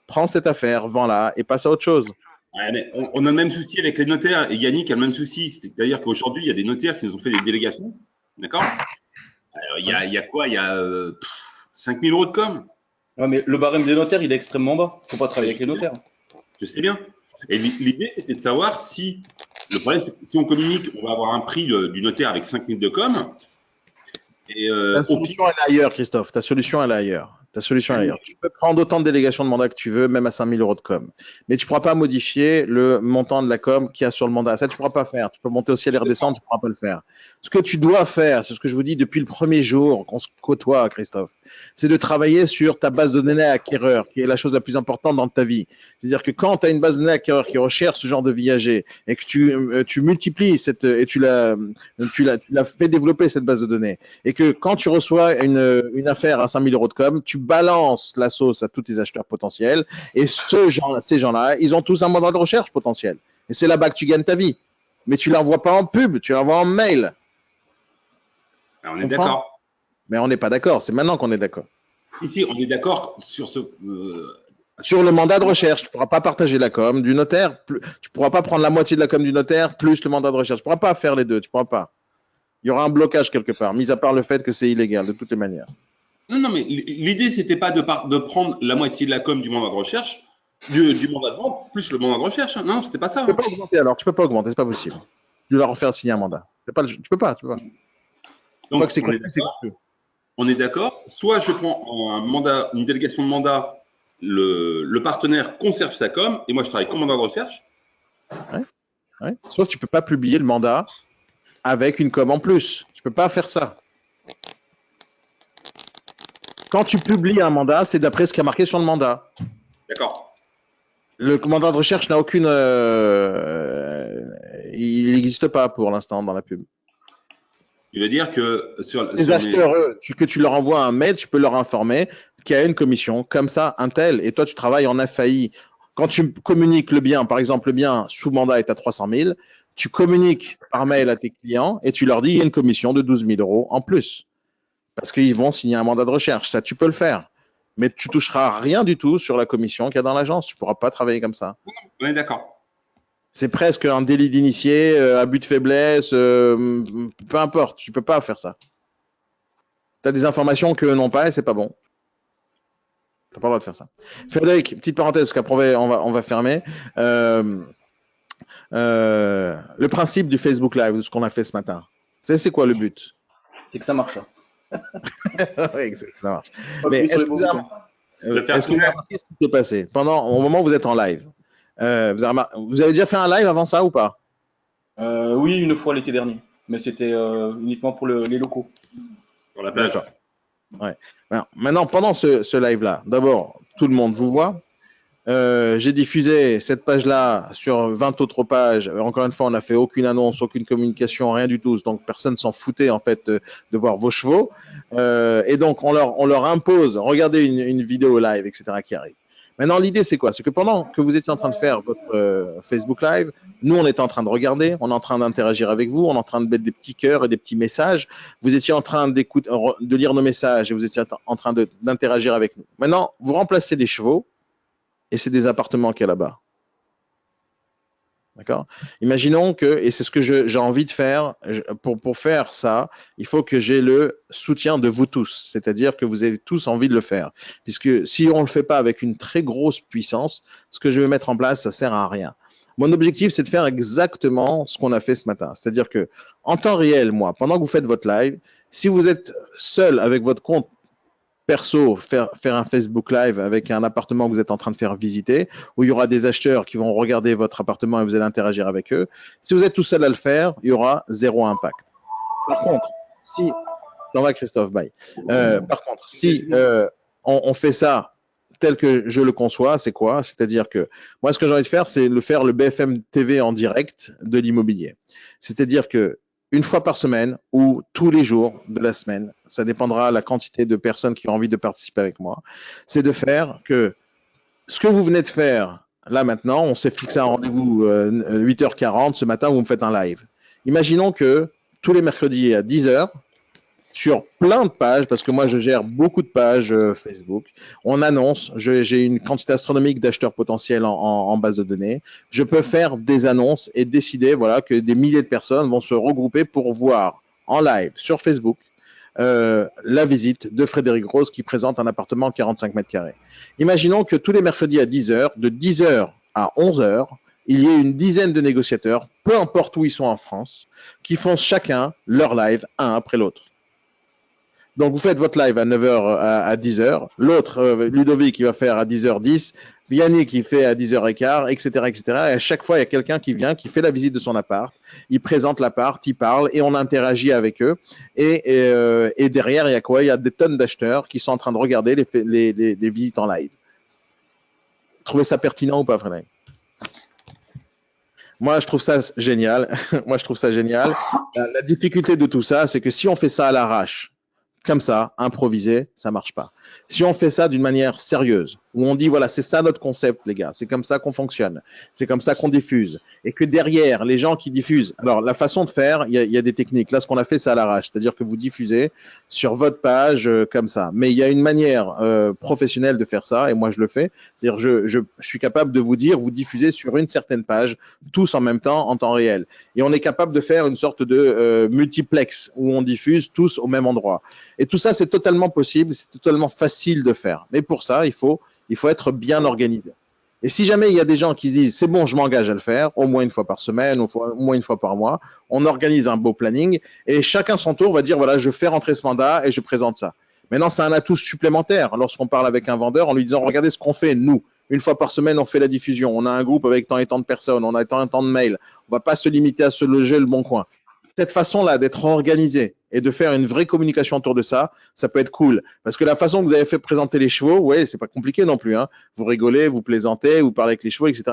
Prends cette affaire, vends-la et passe à autre chose. Ouais, mais on a le même souci avec les notaires et Yannick a le même souci. C'est-à-dire qu'aujourd'hui, il y a des notaires qui nous ont fait des délégations. D'accord? Alors, il y a quoi? Il y a 5 000 euros de com. Ouais, mais le barème des notaires, il est extrêmement bas. Faut pas travailler avec les notaires. Je sais bien. Et l'idée, c'était de savoir si. Le problème, c'est que si on communique, on va avoir un prix du notaire avec 5 000 de com. Et Ta solution, elle est ailleurs, Christophe. Ta solution, elle est ailleurs. Ta solution, elle est ailleurs. Tu peux prendre autant de délégations de mandat que tu veux, même à 5 000 euros de com. Mais tu ne pourras pas modifier le montant de la com qu'il y a sur le mandat. Ça, tu ne pourras pas faire. Tu peux monter au ciel et redescendre, tu ne pourras pas le faire. Ce que tu dois faire, c'est ce que je vous dis depuis le premier jour qu'on se côtoie, Christophe, c'est de travailler sur ta base de données acquéreur, qui est la chose la plus importante dans ta vie. C'est-à-dire que quand tu as une base de données acquéreur qui recherche ce genre de viager et que tu multiplies et tu l'as fait développer cette base de données, et que quand tu reçois une affaire à 5 000 euros de com, tu balances la sauce à tous tes acheteurs potentiels et ces gens-là, ils ont tous un mandat de recherche potentiel. Et c'est là-bas que tu gagnes ta vie. Mais tu ne l'envoies pas en pub, tu l'envoies en mail. on est d'accord. Mais on n'est pas d'accord, c'est maintenant qu'on est d'accord. Ici, on est d'accord sur ce. Sur le mandat de recherche, tu ne pourras pas partager la com du notaire, tu ne pourras pas prendre la moitié de la com du notaire plus le mandat de recherche. Tu ne pourras pas faire les deux, tu ne pourras pas. Il y aura un blocage quelque part, mis à part le fait que c'est illégal de toutes les manières. Non, mais l'idée, c'était pas de prendre la moitié de la com du mandat de recherche, du mandat de vente, plus le mandat de recherche. Non, c'était pas ça. Tu peux pas augmenter alors, tu peux pas augmenter, c'est pas possible. Tu dois leur faire signer un mandat. Tu peux pas. Donc, on est d'accord. Soit je prends une délégation de mandat, le partenaire conserve sa com, et moi je travaille comme mandat de recherche. Ouais. Sauf que tu peux pas publier le mandat avec une com en plus. Tu peux pas faire ça. Quand tu publies un mandat, c'est d'après ce qui a marqué sur le mandat. D'accord. Le mandat de recherche n'a aucune. Il n'existe pas pour l'instant dans la pub. Tu veux dire que les acheteurs, que tu leur envoies un mail, tu peux leur informer qu'il y a une commission comme ça, un tel, et toi tu travailles en FAI. Quand tu communiques le bien, par exemple, le bien sous mandat est à 300 000, tu communiques par mail à tes clients et tu leur dis il y a une commission de 12 000 euros en plus. Parce qu'ils vont signer un mandat de recherche. Ça, tu peux le faire. Mais tu toucheras rien du tout sur la commission qu'il y a dans l'agence. Tu ne pourras pas travailler comme ça. On est d'accord. C'est presque un délit d'initié, abus de faiblesse, peu importe. Tu ne peux pas faire ça. Tu as des informations qu'eux n'ont pas et c'est pas bon. Tu n'as pas le droit de faire ça. Frédéric, petite parenthèse, parce qu'après on va fermer. Le principe du Facebook Live, de ce qu'on a fait ce matin, c'est quoi le but? C'est que ça marche. Oui, ça marche. Mais est-ce que vous avez remarqué ce qui s'est passé au moment où vous êtes en live? Vous avez déjà fait un live avant ça ou pas? Oui, une fois l'été dernier, mais c'était uniquement pour les locaux. Pour la plage. Ouais. Alors, maintenant, pendant ce live-là, d'abord, tout le monde vous voit. J'ai diffusé cette page-là sur 20 autres pages. Encore une fois, on n'a fait aucune annonce, aucune communication, rien du tout. Donc, personne s'en foutait en fait de voir vos chevaux. Et donc, on leur impose, regardez une vidéo live, etc. qui arrive. Maintenant, l'idée, c'est quoi? C'est que pendant que vous étiez en train de faire votre Facebook Live, nous, on était en train de regarder, on est en train d'interagir avec vous, on est en train de mettre des petits cœurs et des petits messages. Vous étiez en train de lire nos messages et vous étiez en train d'interagir avec nous. Maintenant, vous remplacez les chevaux et c'est des appartements qu'il y a là-bas. D'accord? Imaginons que, et c'est ce que j'ai envie de faire, pour faire ça, il faut que j'ai le soutien de vous tous, c'est-à-dire que vous avez tous envie de le faire. Puisque si on ne le fait pas avec une très grosse puissance, ce que je vais mettre en place, ça ne sert à rien. Mon objectif, c'est de faire exactement ce qu'on a fait ce matin. C'est-à-dire que, en temps réel, moi, pendant que vous faites votre live, Si vous êtes seul avec votre compte perso, faire un Facebook Live avec un appartement que vous êtes en train de faire visiter, où il y aura des acheteurs qui vont regarder votre appartement et vous allez interagir avec eux. Si vous êtes tout seul à le faire, il y aura zéro impact. Par contre, si... On va Christophe, bye. Par contre, si on fait ça tel que je le conçois, c'est quoi? C'est-à-dire que moi, ce que j'ai envie de faire, c'est faire le BFM TV en direct de l'immobilier. C'est-à-dire que une fois par semaine ou tous les jours de la semaine, ça dépendra de la quantité de personnes qui ont envie de participer avec moi, c'est de faire que ce que vous venez de faire là maintenant, on s'est fixé un rendez-vous 8h40 ce matin où vous me faites un live. Imaginons que tous les mercredis à 10h, sur plein de pages, parce que moi je gère beaucoup de pages Facebook, on annonce, j'ai une quantité astronomique d'acheteurs potentiels en base de données, je peux faire des annonces et décider voilà, que des milliers de personnes vont se regrouper pour voir en live sur Facebook la visite de Frédéric Rose qui présente un appartement 45 mètres carrés. Imaginons que tous les mercredis à 10h, de 10h à 11h, il y ait une dizaine de négociateurs, peu importe où ils sont en France, qui font chacun leur live un après l'autre. Donc, vous faites votre live à 9h à 10h. L'autre, Ludovic, il va faire à 10h10. Yannick, il fait à 10h15, etc., etc. Et à chaque fois, il y a quelqu'un qui vient, qui fait la visite de son appart. Il présente l'appart, il parle et on interagit avec eux. Et derrière, il y a quoi? Il y a des tonnes d'acheteurs qui sont en train de regarder les visites en live. Vous trouvez ça pertinent ou pas, Frédéric? Moi, je trouve ça génial. Moi, je trouve ça génial. La difficulté de tout ça, c'est que si on fait ça à l'arrache, comme ça, improvisé, ça marche pas. Si on fait ça d'une manière sérieuse, où on dit, voilà, c'est ça notre concept, les gars, c'est comme ça qu'on fonctionne, c'est comme ça qu'on diffuse, et que derrière, les gens qui diffusent, alors la façon de faire, il y a des techniques. Là, ce qu'on a fait, c'est à l'arrache, c'est-à-dire que vous diffusez sur votre page comme ça. Mais il y a une manière professionnelle de faire ça, et moi, je le fais. C'est-à-dire, je suis capable de vous dire, vous diffusez sur une certaine page, tous en même temps, en temps réel. Et on est capable de faire une sorte de multiplex, où on diffuse tous au même endroit. Et tout ça, c'est totalement possible, c'est totalement facile de faire. Mais pour ça, il faut être bien organisé. Et si jamais il y a des gens qui disent, c'est bon, je m'engage à le faire, au moins une fois par semaine, au moins une fois par mois, on organise un beau planning et chacun son tour va dire, voilà, je fais rentrer ce mandat et je présente ça. Maintenant, c'est un atout supplémentaire lorsqu'on parle avec un vendeur en lui disant, regardez ce qu'on fait, nous. Une fois par semaine, on fait la diffusion. On a un groupe avec tant et tant de personnes, on a tant et tant de mails. On ne va pas se limiter à se loger le bon coin. Cette façon-là d'être organisé et de faire une vraie communication autour de ça, ça peut être cool. Parce que la façon que vous avez fait présenter les chevaux, ouais, c'est pas compliqué non plus. Hein. Vous rigolez, vous plaisantez, vous parlez avec les chevaux, etc.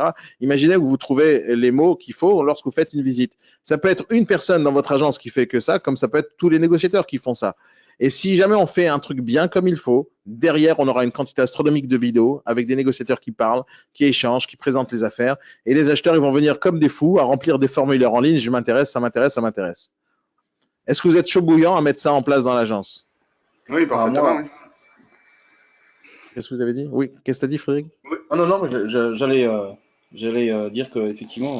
Imaginez que vous trouvez les mots qu'il faut lorsque vous faites une visite. Ça peut être une personne dans votre agence qui fait que ça, comme ça peut être tous les négociateurs qui font ça. Et si jamais on fait un truc bien comme il faut, derrière, on aura une quantité astronomique de vidéos avec des négociateurs qui parlent, qui échangent, qui présentent les affaires. Et les acheteurs, ils vont venir comme des fous à remplir des formulaires en ligne. Je m'intéresse, ça m'intéresse, ça m'intéresse. Est-ce que vous êtes chaud bouillant à mettre ça en place dans l'agence? Oui, parfaitement. Oui. Qu'est-ce que vous avez dit? Oui, qu'est-ce que tu as dit, Frédéric? Oui. Oh non, non, j'allais dire qu'effectivement,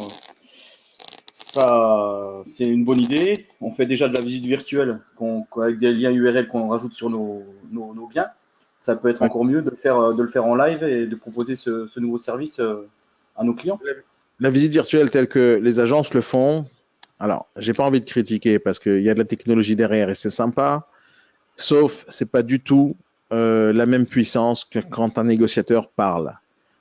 ça, c'est une bonne idée. On fait déjà de la visite virtuelle avec des liens URL qu'on rajoute sur nos biens. Ça peut être encore mieux de le faire en live et de proposer ce nouveau service à nos clients. La visite virtuelle telle que les agences le font, alors, j'ai pas envie de critiquer parce qu'il y a de la technologie derrière et c'est sympa, sauf c'est pas du tout la même puissance que quand un négociateur parle.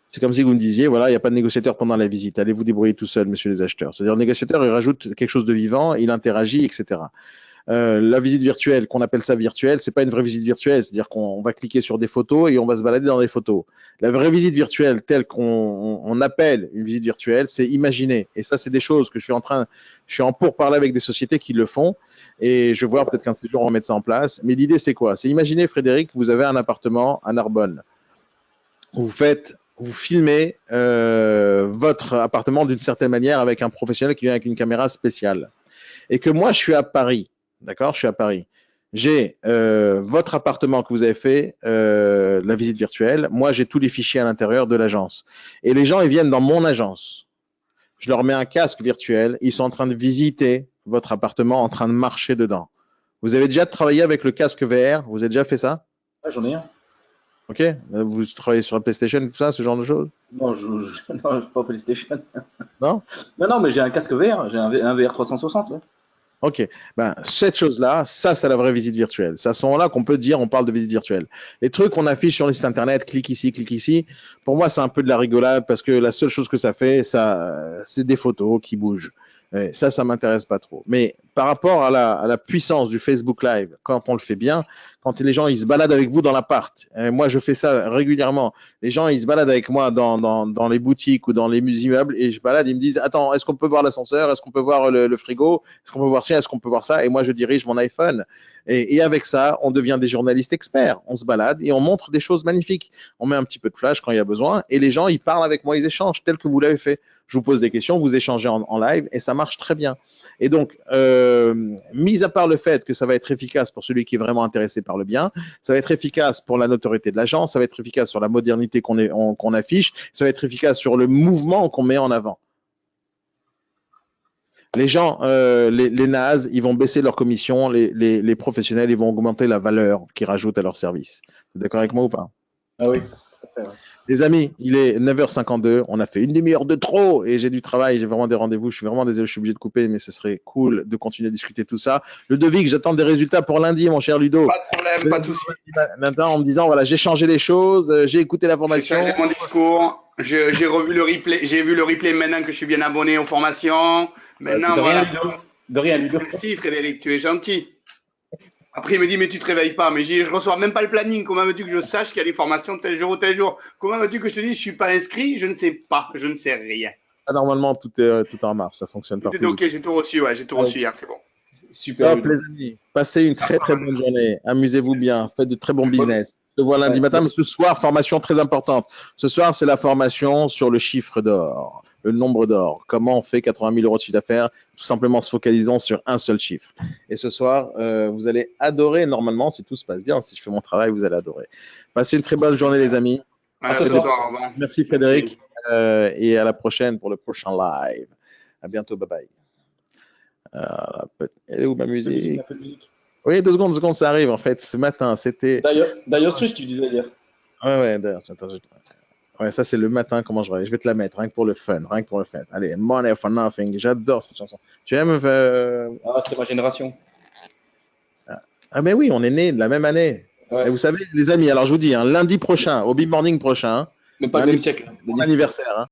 C'est comme si vous me disiez, voilà, il n'y a pas de négociateur pendant la visite, allez vous débrouiller tout seul, monsieur les acheteurs. C'est-à-dire, le négociateur, il rajoute quelque chose de vivant, il interagit, etc. La visite virtuelle, qu'on appelle ça virtuelle, c'est pas une vraie visite virtuelle, c'est-à-dire qu'on va cliquer sur des photos et on va se balader dans les photos. La vraie visite virtuelle, telle qu'on appelle une visite virtuelle, c'est imaginer. Et ça, c'est des choses que je suis en pourparlers avec des sociétés qui le font. Et je vois peut-être qu'un de ces jours, on va mettre ça en place. Mais l'idée, c'est quoi? C'est imaginer, Frédéric, vous avez un appartement à Narbonne. Vous filmez votre appartement d'une certaine manière avec un professionnel qui vient avec une caméra spéciale. Et que moi, je suis à Paris. D'accord, je suis à Paris. J'ai votre appartement que vous avez fait, la visite virtuelle. Moi, j'ai tous les fichiers à l'intérieur de l'agence. Et les gens, ils viennent dans mon agence. Je leur mets un casque virtuel. Ils sont en train de visiter votre appartement, en train de marcher dedans. Vous avez déjà travaillé avec le casque VR? Vous avez déjà fait ça? Ah, j'en ai un. Ok. Vous travaillez sur la PlayStation, tout ça, ce genre de choses? Non, non, pas PlayStation. Non? Non, mais j'ai un casque VR. J'ai un VR 360. Là. Ok, ben, cette chose-là, ça, c'est la vraie visite virtuelle. C'est à ce moment-là qu'on peut dire, on parle de visite virtuelle. Les trucs qu'on affiche sur les sites internet, clique ici, pour moi, c'est un peu de la rigolade parce que la seule chose que ça fait, c'est des photos qui bougent. Et ça m'intéresse pas trop. Mais par rapport à la puissance du Facebook Live, quand on le fait bien, quand les gens ils se baladent avec vous dans l'appart, moi je fais ça régulièrement. Les gens ils se baladent avec moi dans les boutiques ou dans les immeubles et je balade, ils me disent attends, est-ce qu'on peut voir l'ascenseur, est-ce qu'on peut voir le frigo, est-ce qu'on peut voir ça, est-ce qu'on peut voir ça, et moi je dirige mon iPhone. Et avec ça, on devient des journalistes experts. On se balade et on montre des choses magnifiques. On met un petit peu de flash quand il y a besoin et les gens ils parlent avec moi, ils échangent tel que vous l'avez fait. Je vous pose des questions, vous échangez en live et ça marche très bien. Et donc, mis à part le fait que ça va être efficace pour celui qui est vraiment intéressé par le bien, ça va être efficace pour la notoriété de l'agence, ça va être efficace sur la modernité qu'on affiche, ça va être efficace sur le mouvement qu'on met en avant. Les gens, les nazes, ils vont baisser leur commission, les professionnels, ils vont augmenter la valeur qu'ils rajoutent à leur service. Vous êtes d'accord avec moi ou pas? Ah oui, tout à fait, ouais. Les amis, il est 9h52, on a fait une demi-heure de trop et j'ai du travail, j'ai vraiment des rendez-vous, je suis vraiment désolé, je suis obligé de couper, mais ce serait cool de continuer à discuter tout ça. Ludovic, j'attends des résultats pour lundi, mon cher Ludo. Pas de problème, pas de souci. Maintenant, en me disant, voilà, j'ai changé les choses, j'ai écouté la J'ai formation. changé mon discours. J'ai revu le replay. J'ai vu le replay maintenant que je suis bien abonné aux formations. Maintenant, De voilà. rien, Ludo. De rien, Ludo. Merci Frédéric, tu es gentil. Après, il me dit, mais tu te réveilles pas. Mais je reçois même pas le planning. Comment veux-tu que je sache qu'il y a des formations tel jour ou tel jour? Comment veux-tu que je te dise, je suis pas inscrit? Je ne sais pas. Je ne sais rien. Ah, normalement, tout est en marche, ça fonctionne Tout est partout. ok, j'ai tout reçu. Ouais, j'ai tout reçu hier, c'est bon. Super, Top, Ludo. les amis. Passez une très très bonne journée. Amusez-vous bien. Faites de très bons business. Je te vois lundi matin, mais ce soir, formation très importante. Ce soir, c'est la formation sur le chiffre d'or, le nombre d'or. Comment on fait 80 000 euros de chiffre d'affaires? Tout simplement en se focalisant sur un seul chiffre. Et ce soir, vous allez adorer, normalement, si tout se passe bien, si je fais mon travail, vous allez adorer. Passez une très bonne journée, les amis. Voilà, ce ce soir. soir, au revoir. Merci Frédéric. Et à la prochaine pour le prochain live. À bientôt, bye bye. Elle est où ma musique? Un peu de musique. Oui, deux secondes, ça arrive en fait. Ce matin, c'était. D'ailleurs, Street, tu disais hier. Ouais, d'ailleurs, attends, ouais, ça c'est le matin, comment je vais te la mettre, rien que pour le fun, rien que pour le fun. Allez, Money for Nothing, j'adore cette chanson. Tu aimes Ah, c'est ma génération. Ah ben oui, on est nés de la même année. Ouais. Et vous savez, les amis, alors je vous dis, hein, lundi prochain, au Big Morning prochain, Même pas le même siècle. mon anniversaire, hein,